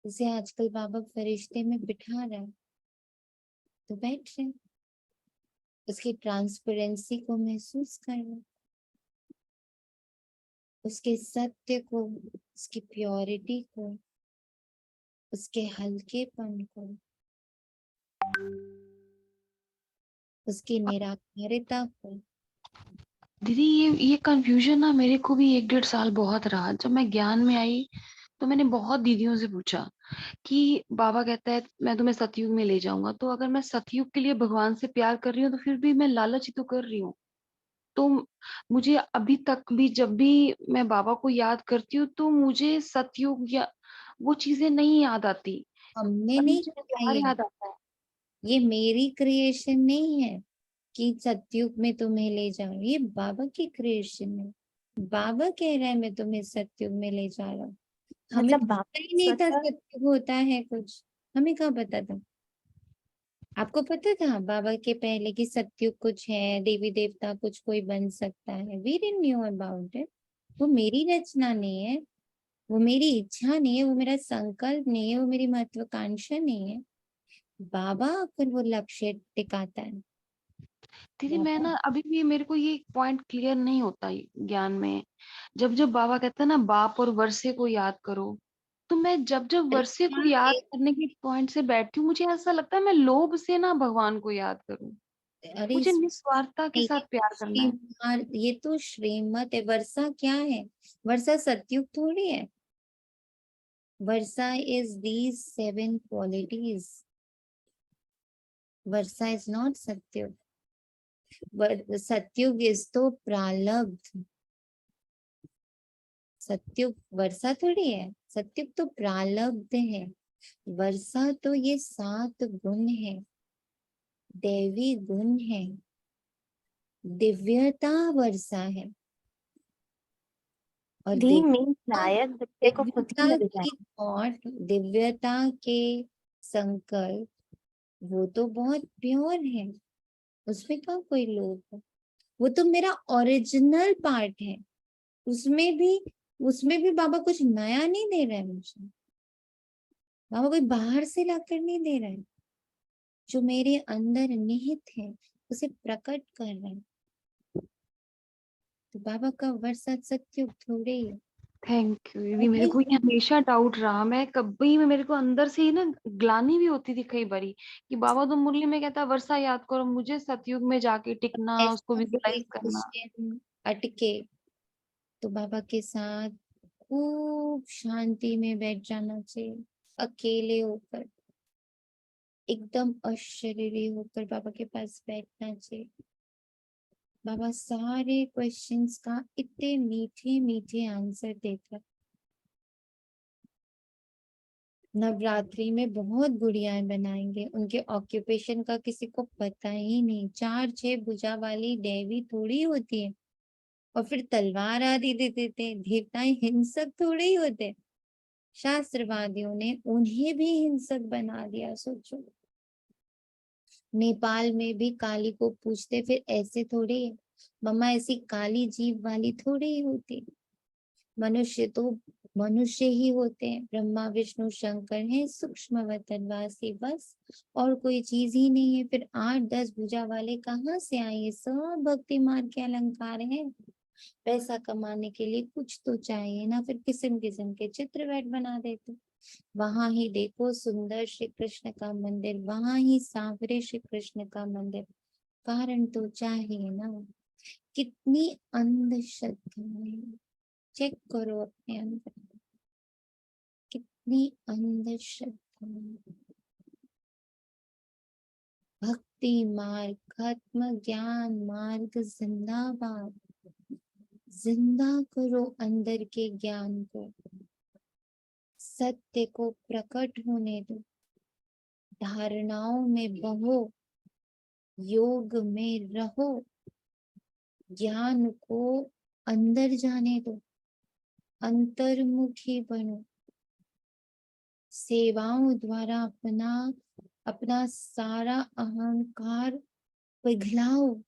जैसे आजकल बाबा फरिश्ते में बिठा रहा है, तो बैठ रहे, उसकी ट्रांसपेरेंसी को महसूस कर रहे, उसके सत्य को, उसकी प्योरिटी को, उसके हल्केपन को, उसकी निराकारिता को। दीदी ये कंफ्यूजन ना मेरे को भी 1-1.5 साल बहुत रहा। जब मैं ज्ञान में आई तो मैंने बहुत दीदियों से पूछा कि बाबा कहता है मैं तुम्हें सतयुग में ले जाऊंगा, तो अगर मैं सतयुग के लिए भगवान से प्यार कर रही हूँ तो फिर भी मैं लालच ही तो कर रही हूँ। तो मुझे अभी तक भी जब भी मैं बाबा को याद करती हूँ तो मुझे सतयुग या वो चीजें नहीं याद आती, हमने पर नहीं मुझे किया प्यार ये, याद आता है। ये मेरी क्रिएशन नहीं है कि सतयुग में तुम्हें ले जाऊं, ये बाबा की क्रिएशन है। बाबा कह रहा है मैं तुम्हें सतयुग में ले जा रहा हूँ। हमें मतलब तो बाबा पता ही नहीं था स्वतः सतयुग होता है कुछ, हमें कहाँ पता था? आपको पता था बाबा के पहले कि सतयुग कुछ है, देवी देवता कुछ कोई बन सकता है? We didn't knew about it. वो मेरी रचना नहीं है, वो मेरी इच्छा नहीं है, वो मेरा संकल्प नहीं है, वो मेरी महत्वाकांक्षा नहीं है। बाबा फिर वो लक्ष्य टिकाता है। दीदी मैं बाबा ना अभी भी मेरे को ये पॉइंट क्लियर नहीं होता ज्ञान में। जब जब बाबा कहता है ना बाप और वर्षे को याद करो, तो मैं जब जब वर्षे को याद करने के पॉइंट से बैठती हूँ मुझे ऐसा लगता है मैं लोभ से ना भगवान को याद करूं। अरे मुझे निस्वार्थता के ये साथ प्यार करना है। ये तो श्रीमत है। वर्षा क्या है? वर्षा सतयुग थोड़ी है। Varsha is these 7 qualities. Varsha is not Satyug. Satyug is तो प्रारब्ध। सतयुग वर्षा थोड़ी है, सतयुग तो प्रारब्ध है। वर्षा तो ये 7 गुण है, दैवी गुण है, दिव्यता वर्षा है। और धी मीन्स लायक बच्चे को खुद ही दिव्यता मिल जाए। की थॉट, दिव्यता के संकल्प, वो तो बहुत प्योर है, उसमें क्या कोई लोभ है? वो तो मेरा ओरिजिनल पार्ट है। उसमें भी बाबा कुछ नया नहीं दे रहा है मुझे। बाबा कोई बाहर से लाकर नहीं दे रहा है, जो मेरे अंदर निहित है उसे प्रकट कर रहे हैं। तो बाबा का वर्षा सत्युग थोड़े ही है। थैंक यू दीदी, मेरे को ये हमेशा डाउट रहा। मैं कभी में मेरे को अंदर से ही ना ग्लानि भी होती थी कई बारी कि बाबा तो मुरली में कहता वर्षा याद करो, मुझे सतयुग में जाके टिकना, उसको ऐसा कोई विजुलाइज करना। क्वेश्चन अटके तो बाबा के साथ खूब शांति में बैठ जाना चाहिए, अकेले होकर, एकदम अशरीरी होकर बाबा के पास बैठना चाहिए। बाबा सारे क्वेश्चंस का इतने मीठे मीठे आंसर देकर। नवरात्रि में बहुत गुड़ियाएं बनाएंगे, उनके ऑक्यूपेशन का किसी को पता ही नहीं। 4-6 भुजा वाली देवी थोड़ी होती है और फिर तलवार आदि दे देते हैं। देवताएं हिंसक थोड़े ही होते हैं। शास्त्रवादियों ने उन्हें भी हिंसक बना दिया। सोचो, नेपाल में भी काली को पूछते, फिर ऐसे थोड़े है मम्मा, ऐसी काली जीव वाली थोड़ी ही होती। मनुष्य तो मनुष्य ही होते हैं। ब्रह्मा विष्णु शंकर हैं सूक्ष्म वतनवासी, बस और कोई चीज ही नहीं है। फिर 8-10 भुजा वाले कहाँ से आए? ये सब भक्ति मार्ग के अलंकार हैं। पैसा कमाने के लिए कुछ तो चाहिए ना, फिर किस्म किस्म के चित्र बैठ बना देते। वहां ही देखो सुंदर श्री कृष्ण का मंदिर, वहां ही सांवरे श्री कृष्ण का मंदिर। कारण तो चाहिए ना। कितनी अंधश्रद्धा है, चेक करो अपने अंदर, कितनी अंधश्रद्धा है। भक्ति मार्ग खत्म, ज्ञान मार्ग जिंदाबाद। जिंदा करो अंदर के ज्ञान को, सत्य को प्रकट होने दो। धारणाओं में बहो, योग में रहो, ज्ञान को अंदर जाने दो, अंतर्मुखी बनो। सेवाओं द्वारा अपना सारा अहंकार पिघलाओ।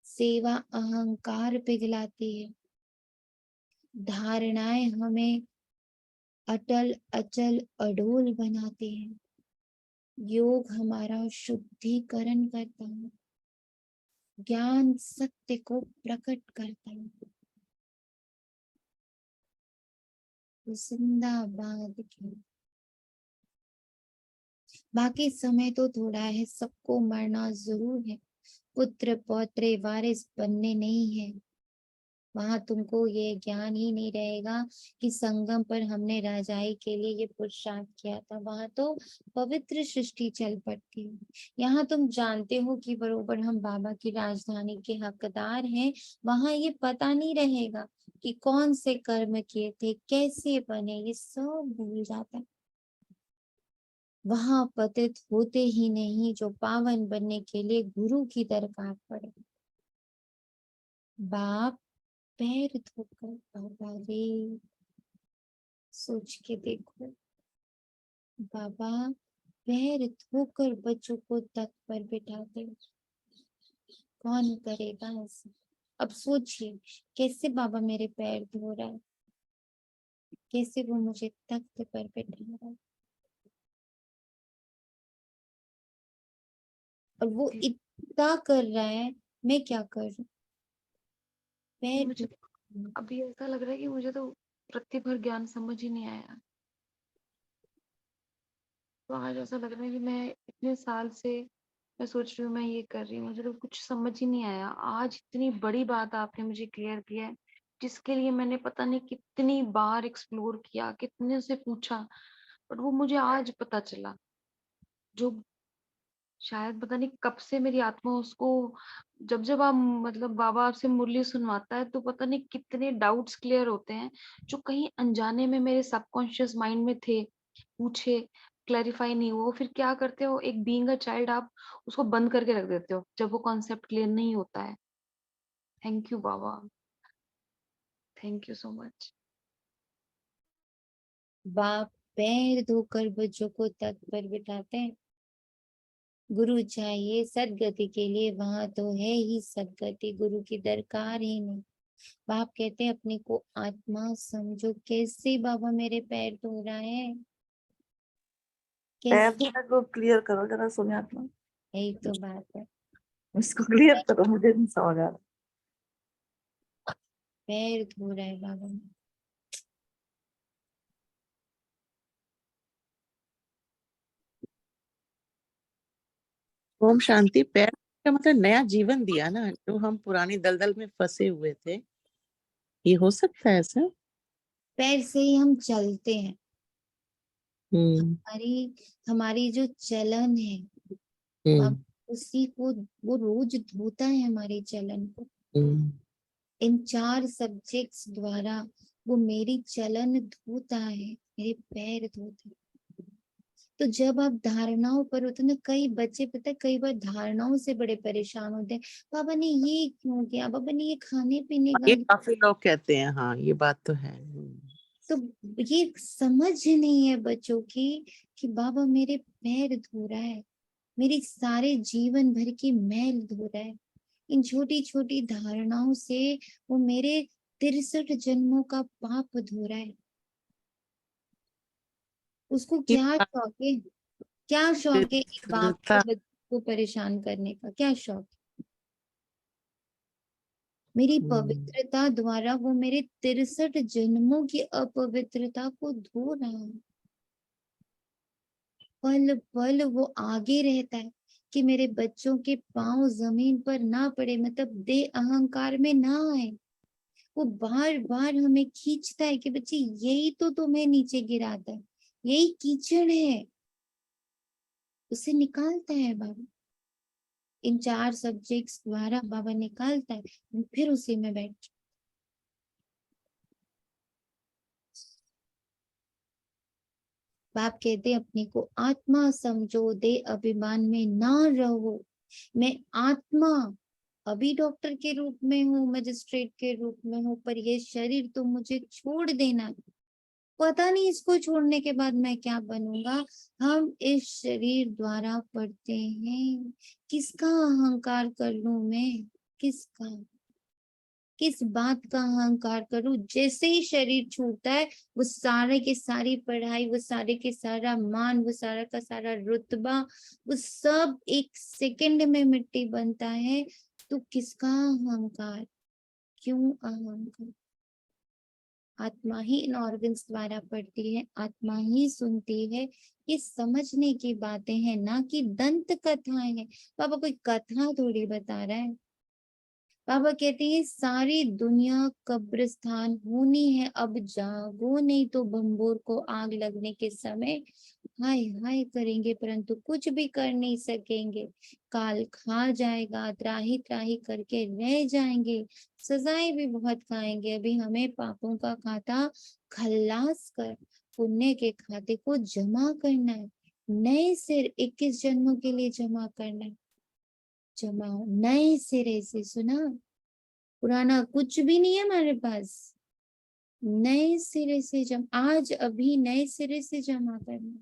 सेवा अहंकार पिघलाती है। धारणाएं हमें अटल अचल अडोल बनाती हैं। योग हमारा शुद्धिकरण करता है। ज्ञान सत्य को प्रकट करता है। जिंदाबाद की। बाकी समय तो थोड़ा है, सबको मरना जरूर है। पुत्र पौत्रे वारिस बनने नहीं है। वहां तुमको ये ज्ञान ही नहीं रहेगा कि संगम पर हमने राजाई के लिए ये पुरुषार्थ किया था। वहां तो पवित्र सृष्टि चल पड़ती है। यहाँ तुम जानते हो कि बरोबर हम बाबा की राजधानी के हकदार हैं। वहां ये पता नहीं रहेगा कि कौन से कर्म किए थे, कैसे बने, ये सब भूल जाता है। वहां पतित होते ही नहीं जो पावन बनने के लिए गुरु की दरकार पड़े। बाप पैर धोकर, बाबा रे, सोच के देखो, बाबा पैर धोकर बच्चों को तख्त पर बिठाते। कौन करेगा ऐसे? अब सोचिए कैसे बाबा मेरे पैर धो रहा है, कैसे वो मुझे तख्त पर बिठा रहा है। और वो इतना कर रहा है, मैं क्या कर रही हूँ? पैर मुझे धो। अभी ऐसा लग रहा है कि मुझे तो प्रतिभर ज्ञान समझ ही नहीं आया। तो आज ऐसा लग रहा है कि मैं इतने साल से मैं सोच रही हूँ, मैं ये कर रही हूँ, मुझे तो कुछ समझ ही नहीं आया। आज इतनी बड़ी बात आपने मुझे क्लियर किया है, जिसके लिए मैंने पता नहीं कितनी बार एक्सप्लोर किया, कितने से पूछा, बट वो मुझे आज पता चला। जो शायद पता नहीं कब से मेरी आत्मा उसको, जब जब आप मतलब बाबा आपसे मुरली सुनवाता है तो पता नहीं कितने डाउट्स क्लियर होते हैं जो कहीं अनजाने में मेरे सबकॉन्शियस माइंड में थे, पूछे, क्लैरिफाई नहीं हुआ। फिर क्या करते हो, एक बीइंग अ चाइल्ड आप उसको बंद करके रख देते हो जब वो कॉन्सेप्ट क्लियर नहीं होता है। Thank you Baba, thank you so much. बाप पैर धोकर बच्चों को तख्त पर बिठाते हैं। गुरु चाहिए सदगति के लिए, वहां तो है ही सदगति, गुरु की दरकार ही नहीं। बाप कहते हैं अपने को आत्मा समझो। कैसे बाबा मेरे पैर धो रहा है? पैर कैसे? को क्लियर करो जरा सुने आत्मा। यही तो बात है। उसको क्लियर करो, मुझे नहीं समझ आ रहा। पैर धो रहे हैं बाबा। ओम शांति। पैर का मतलब नया जीवन दिया ना, जो हम पुरानी दलदल में फंसे हुए थे। ये हो सकता है ऐसा? पैर से ही हम चलते हैं। हम्म हमारी जो चलन है, हम्म उसी को वो रोज धोता है हमारे चलन को। हम्म इन 4 सब्जेक्ट्स द्वारा वो मेरी चलन धोता है, मेरे पैर धोता है। तो जब आप धारणाओं पर होते ना, कई बच्चे पता है कई बार धारणाओं से बड़े परेशान होते हैं। बाबा ने ये क्यों किया, बाबा ने ये खाने पीने का ये काफी लोग कहते हैं, हाँ ये बात तो है। तो ये समझ नहीं है बच्चों की कि बाबा मेरे पैर धो रहा है, मेरी सारे जीवन भर की मैल धो रहा है। इन छोटी छोटी धारणाओं से वो मेरे 63 जन्मों का पाप धो रहा है। उसको क्या शौक है, क्या शौक है एक बाप को बच्चे को परेशान करने का, क्या शौक है? मेरी पवित्रता द्वारा वो मेरे 63 जन्मों की अपवित्रता को धो रहा है। पल पल वो आगे रहता है कि मेरे बच्चों के पांव जमीन पर ना पड़े, मतलब दे अहंकार में ना आए। वो बार बार हमें खींचता है कि बच्चे यही तो तुम्हें नीचे गिराता है, यही कीचड़ है, उसे निकालता है बाबा। इन 4 सब्जेक्ट्स द्वारा बाबा निकालता है, फिर उसी में बैठ। बाप कहते अपने को आत्मा समझो, दे अभिमान में ना रहो। मैं आत्मा अभी डॉक्टर के रूप में हूँ, मजिस्ट्रेट के रूप में हूँ, पर ये शरीर तो मुझे छोड़ देना। पता नहीं इसको छोड़ने के बाद मैं क्या बनूंगा। हम इस शरीर द्वारा पढ़ते हैं, किसका अहंकार कर लूं मैं, किसका, किस बात का अहंकार करूं। जैसे ही शरीर छूटता है वो सारे की सारी पढ़ाई, वो सारे के सारा मान, वो सारा का सारा रुतबा, वो सब एक सेकंड में मिट्टी बनता है। तो किसका अहंकार, क्यों अहंकार। आत्मा ही इन ऑर्गन्स द्वारा पढ़ती है, आत्मा ही सुनती है। ये समझने की बातें हैं, ना कि दंत कथाएं हैं। बाबा कोई कथा थोड़ी बता रहा है। बाबा कहते हैं सारी दुनिया कब्रिस्तान होनी है, अब जागो नहीं तो बम्बोर को आग लगने के समय हाय हाय करेंगे, परंतु कुछ भी कर नहीं सकेंगे। काल खा जाएगा, त्राही त्राही करके रह जाएंगे, सजाएं भी बहुत खाएंगे। अभी हमें पापों का खाता खल्लास कर पुण्य के खाते को जमा करना है, नए सिर 21 जन्मों के लिए जमा करना है। जमाओ नए सिरे से, सुना, पुराना कुछ भी नहीं है हमारे पास। नए सिरे से आज अभी नए सिरे से जमा करना,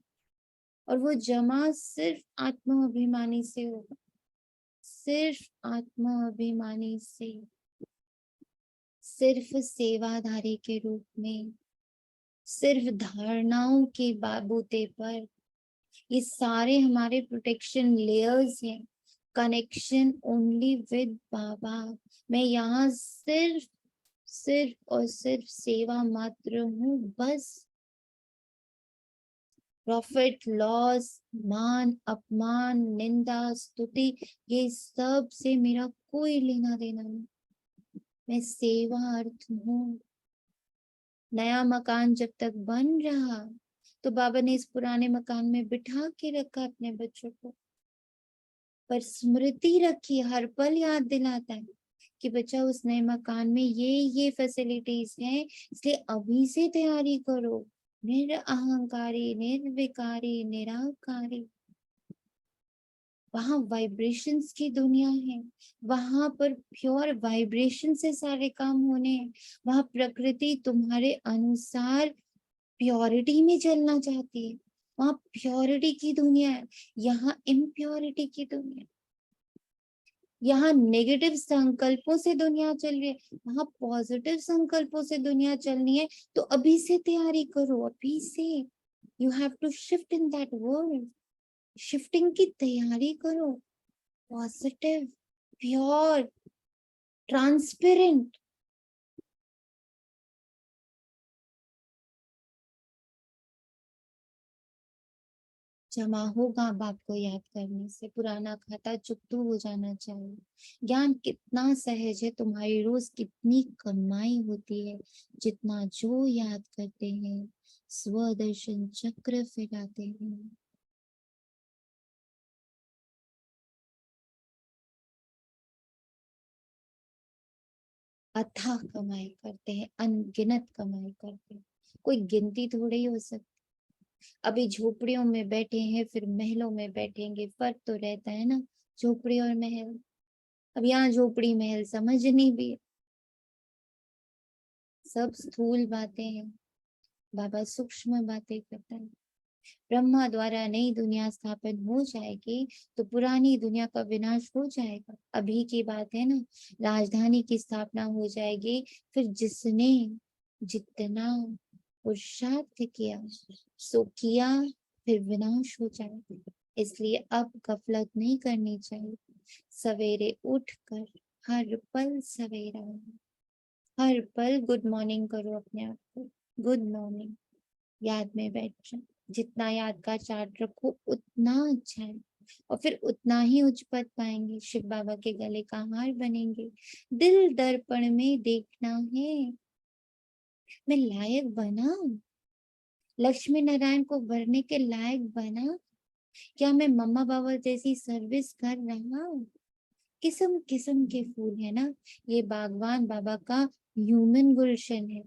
और वो जमा सिर्फ आत्माभिमानी से होगा, सिर्फ आत्माभिमानी से, सिर्फ सेवाधारी के रूप में, सिर्फ धारणाओं के बूते पर। ये सारे हमारे प्रोटेक्शन लेयर्स हैं। कनेक्शन ओनली विद बाबा। मैं यहाँ सिर्फ सिर्फ और सिर्फ सेवा मात्र हूँ, बस। प्रॉफिट लॉस, मान अपमान, निंदा स्तुति, ये सब से मेरा कोई लेना देना नहीं। मैं सेवा अर्थ हूँ। नया मकान जब तक बन रहा तो बाबा ने इस पुराने मकान में बिठा के रखा अपने बच्चों को, पर स्मृति रखी, हर पल याद दिलाता है कि बच्चा उस नए मकान में ये फैसिलिटीज हैं, इसलिए अभी से तैयारी करो। निरअहंकारी, निर्विकारी, निराकारी। वहां वाइब्रेशंस की दुनिया है, वहां पर प्योर वाइब्रेशन से सारे काम होने हैं। वहां प्रकृति तुम्हारे अनुसार प्योरिटी में चलना चाहती है, वहां प्योरिटी की दुनिया है, यहाँ इम्प्योरिटी की दुनिया। यहाँ नेगेटिव संकल्पों से दुनिया चल रही है, वहां पॉजिटिव संकल्पों से दुनिया चलनी है। तो अभी से तैयारी करो, अभी से। You have to shift in that world. Shifting की तैयारी करो, पॉजिटिव प्योर, ट्रांसपेरेंट। जमा होगा बाप को याद करने से, पुराना खाता चुकतू हो जाना चाहिए। ज्ञान कितना सहज है, तुम्हारी रोज कितनी कमाई होती है, जितना जो याद करते हैं स्वदर्शन चक्र फिराते हैं। अथाह कमाई करते हैं, अनगिनत कमाई करते हैं, कोई गिनती थोड़ी हो सकती। अभी झोपड़ियों में बैठे हैं, फिर महलों में बैठेंगे, फर्क तो रहता है ना, झोपड़ी और महल। अब यहाँ झोपड़ी महल समझनी भी है। सब स्थूल बातें हैं, बाबा सूक्ष्म बातें करता है। ब्रह्मा द्वारा नई दुनिया स्थापन हो जाएगी तो पुरानी दुनिया का विनाश हो जाएगा। अभी की बात है ना, राजधानी की स्थापना हो जाएगी, फिर जिसने जितना पुरुषार्थ किया सो किया, फिर विनाश हो जाएगा। इसलिए अब गफलत नहीं करनी चाहिए। सवेरे उठकर हर पल सवेरा हो, हर पल गुड मॉर्निंग करो अपने आप को, गुड मॉर्निंग याद में बैठ जाओ। जितना याद का चार्ट रखो उतना अच्छा है, और फिर उतना ही उच्च पद पाएंगे, शिव बाबा के गले का हार बनेंगे। दिल दर्पण में देखना है, मैं लायक बना, लक्ष्मी नारायण को भरने के लायक बना, क्या मैं मम्मा बाबा जैसी सर्विस कर रहा हूँ। किस्म किस्म के फूल है ना, ये बागवान बाबा का ह्यूमन गुलशन है।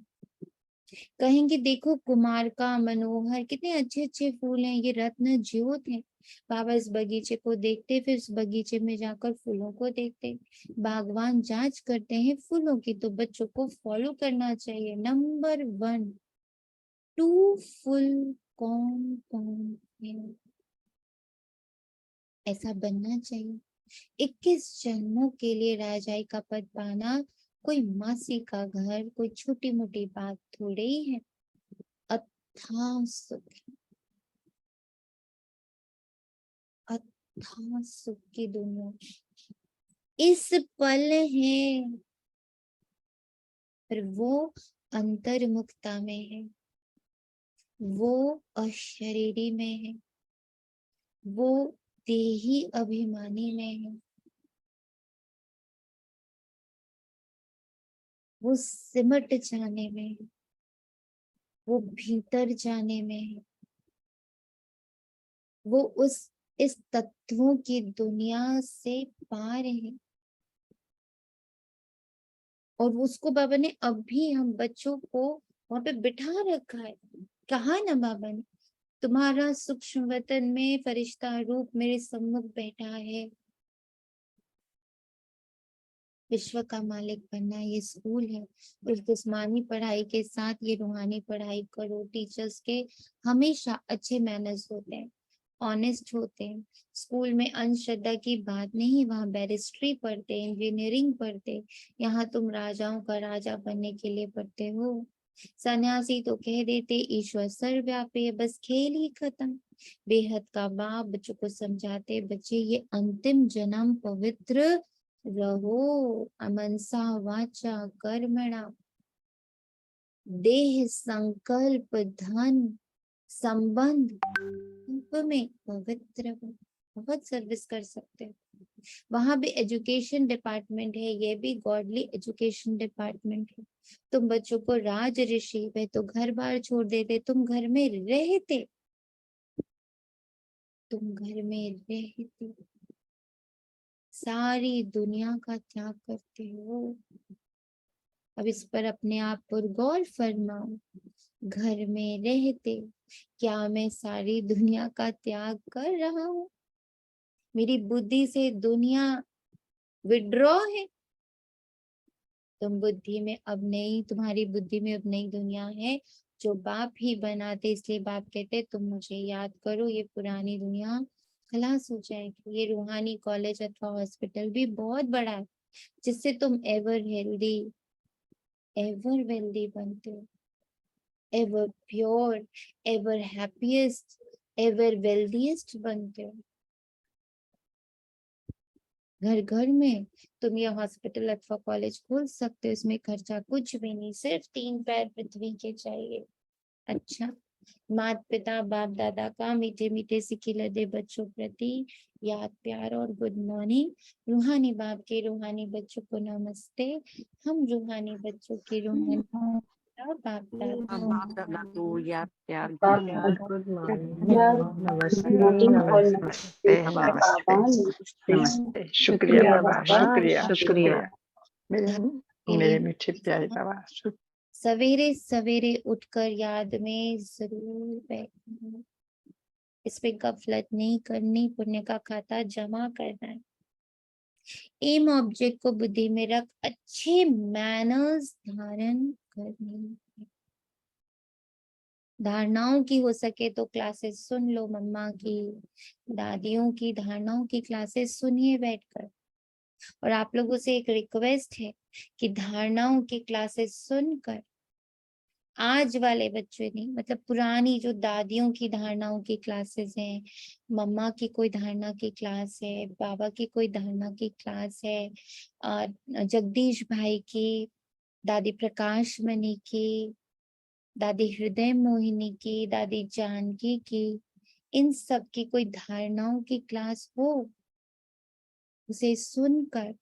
कहेंगे देखो कुमार का, मनोहर, कितने अच्छे अच्छे फूल हैं, ये रत्न ज्योत है। बाबा इस बगीचे को देखते, फिर इस बगीचे में जाकर फूलों को देखते। बागवान जांच करते हैं फूलों की, तो बच्चों को फॉलो करना चाहिए। नंबर 1 2 फुल कौन कौन है, ऐसा बनना चाहिए। 21 जन्मों के लिए राजाई का पद पाना कोई मासी का घर, कोई छोटी मोटी बात थोड़ी ही है। अथाह सुख, अथाह सुख की दुनिया इस पल है, पर वो अंतर्मुखता में है, वो अशरीरी में है, वो देही अभिमानी में है, वो सिमट जाने में है, वो भीतर जाने में है, वो इस तत्वों की दुनिया से पार है। और उसको बाबा ने अभी हम बच्चों को वहां पे बिठा रखा है। कहा ना बाबा ने, तुम्हारा सूक्ष्म वतन में फरिश्ता रूप मेरे सम्मुख बैठा है। विश्व का मालिक बनना ये स्कूल है। उस जिस्मानी पढ़ाई के साथ ये रूहानी पढ़ाई करो। टीचर्स के हमेशा अच्छे मैनर्स होते हैं, ऑनेस्ट होते हैं। स्कूल में अंधश्रद्धा की बात नहीं, वहाँ बैरिस्ट्री पढ़ते, इंजीनियरिंग पढ़ते। यहाँ तुम राजाओं का राजा बनने के लिए पढ़ते हो। सन्यासी तो कह देते ईश्वर सर्वव्यापी है, बस खेल ही खत्म। बेहद का बाप बच्चों को समझाते, बच्चे ये अंतिम जन्म पवित्र रहो, अमनसा वाचा कर्मणा, देह संकल्प धन संबंध में पवित्र हो। बहुत सर्विस कर सकते हो। वहां भी एजुकेशन डिपार्टमेंट है, ये भी गॉडली एजुकेशन डिपार्टमेंट है। तुम बच्चों को राज ऋषि है तो घर बार छोड़ देते, तुम घर में रहते, तुम घर में रहते सारी दुनिया का त्याग करते हो। अब इस पर अपने आप पर गौर फरमाओ। घर में रहते क्या मैं सारी दुनिया का त्याग कर रहा हूँ? मेरी बुद्धि से दुनिया विड्रॉ है। तुम बुद्धि में अब नहीं, तुम्हारी बुद्धि में अब नई दुनिया है जो बाप ही बनाते, इसलिए बाप कहते तुम मुझे याद करो, ये पुरानी दुनिया खलास हो जाएगी। ये रूहानी कॉलेज अथवा हॉस्पिटल भी बहुत बड़ा है, जिससे तुम एवर हेल्दी, एवर वेल्दी बनते हो, ever pure, ever happiest, ever wealthiest बनते हो। घर घर में तुम ये हॉस्पिटल अथवा कॉलेज खोल सकते हो, इसमें खर्चा कुछ भी नहीं, सिर्फ 3 पैर पृथ्वी के चाहिए। अच्छा, माता पिता बाप दादा का मीठे मीठे से खिलते बच्चों प्रति याद प्यार और गुड मॉर्निंग। रूहानी बाप के रूहानी बच्चों को नमस्ते। हम रूहानी बच्चों के रूहानी बाप दादा बाप दादा को याद प्यार गुड मॉर्निंग, नमस्ते नमस्ते नमस्ते नमस्ते। शुक्रिया बाबा, शुक्रिया शुक्रिया मेरे मीठे प्यारे बाबा। सवेरे सवेरे उठकर याद में जरूर बैठना, इस पे गफलत नहीं करनी, पुण्य का खाता जमा करना है। एम ऑब्जेक्ट को बुद्धि में रख अच्छे मैनर्स धारण करने। धारणाओं की हो सके तो क्लासेस सुन लो, मम्मा की दादियों की धारणाओं की क्लासेस सुनिए बैठकर। और आप लोगों से एक रिक्वेस्ट है कि धारणाओं की क्लासेस सुनकर, आज वाले बच्चे नहीं, मतलब पुरानी जो दादियों की धारणाओं की क्लासेस हैं, मम्मा की कोई धारणा की क्लास है, बाबा की कोई धारणा की क्लास है, जगदीश भाई की, दादी प्रकाश मणि की, दादी हृदय मोहिनी की, दादी जानकी की, इन सब की कोई धारणाओं की क्लास हो, उसे सुनकर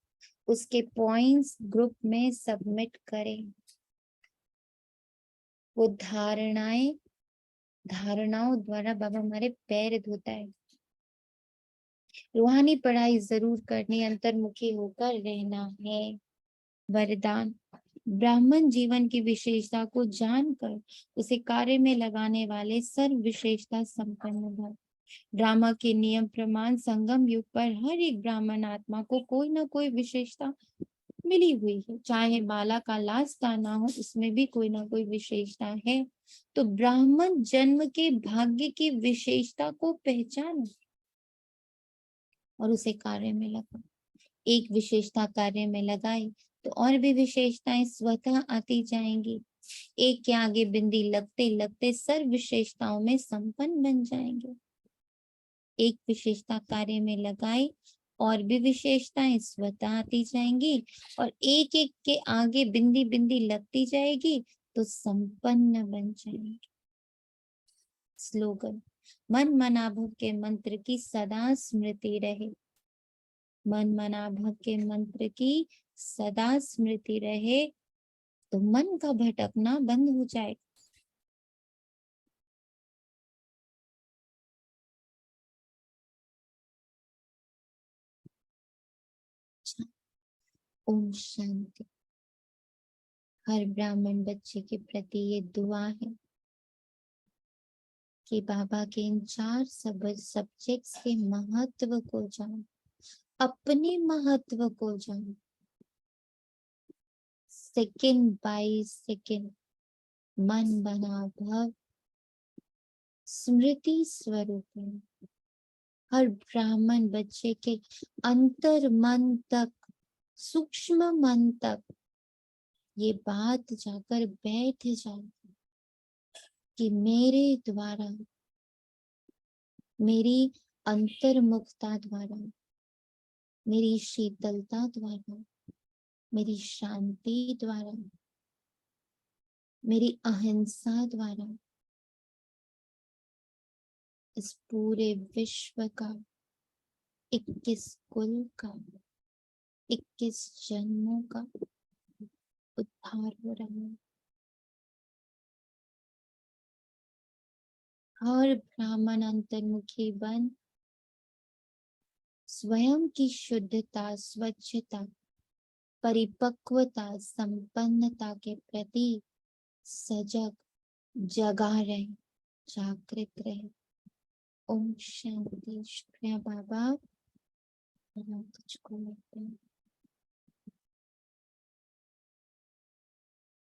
उसके पॉइंट्स ग्रुप में सबमिट करें। वो धारणाओं द्वारा बाबा हमारे पैर धोता है। रूहानी पढ़ाई जरूर करनी, अंतर्मुखी होकर रहना है। वरदान, ब्राह्मण जीवन की विशेषता को जानकर उसे कार्य में लगाने वाले सर्व विशेषता संपन्न भव। ड्रामा के नियम प्रमाण संगम युग पर हर एक ब्राह्मण आत्मा को कोई ना कोई विशेषता मिली हुई है, चाहे बाला का लास्ट आना हो, उसमें भी कोई ना कोई विशेषता है। तो ब्राह्मण जन्म के भाग्य की विशेषता को पहचानो और उसे कार्य में लगाओ। एक विशेषता कार्य में लगाई तो और भी विशेषताएं स्वतः आती जाएंगी। एक के आगे बिंदी लगते लगते सर्व विशेषताओं में संपन्न बन जाएंगे। एक विशेषता कार्य में लगाई और भी विशेषताएं स्वतः आती जाएंगी, और एक एक के आगे बिंदी बिंदी लगती जाएगी तो संपन्न बन जाएंगे। स्लोगन, मन मनाभव के मंत्र की सदा स्मृति रहे। मन मनाभव के मंत्र की सदा स्मृति रहे तो मन का भटकना बंद हो जाएगा। ओम शांति। हर ब्राह्मण बच्चे के प्रति ये दुआ है कि बाबा के इन 4 सब्जेक्ट्स के महत्व को जान, अपने महत्व को जान, सेकंड बाय सेकंड मन बना भव स्मृति स्वरूप में हर ब्राह्मण बच्चे के अंतर मन तक, सूक्ष्म मन तक ये बात जाकर बैठ जाए कि मेरे द्वारा, मेरी अंतर्मुखता द्वारा, मेरी शीतलता द्वारा, मेरी शांति द्वारा, मेरी अहिंसा द्वारा इस पूरे विश्व का 21 कुल का 21 जन्मों का उद्धार हो रहा है। हर ब्राह्मण अंतर्मुखी बन स्वयं की शुद्धता, स्वच्छता, परिपक्वता, संपन्नता के प्रति सजग, जगा रहे, जागृत रहे। ओम शांति। शुक्रिया बाबा, तुझको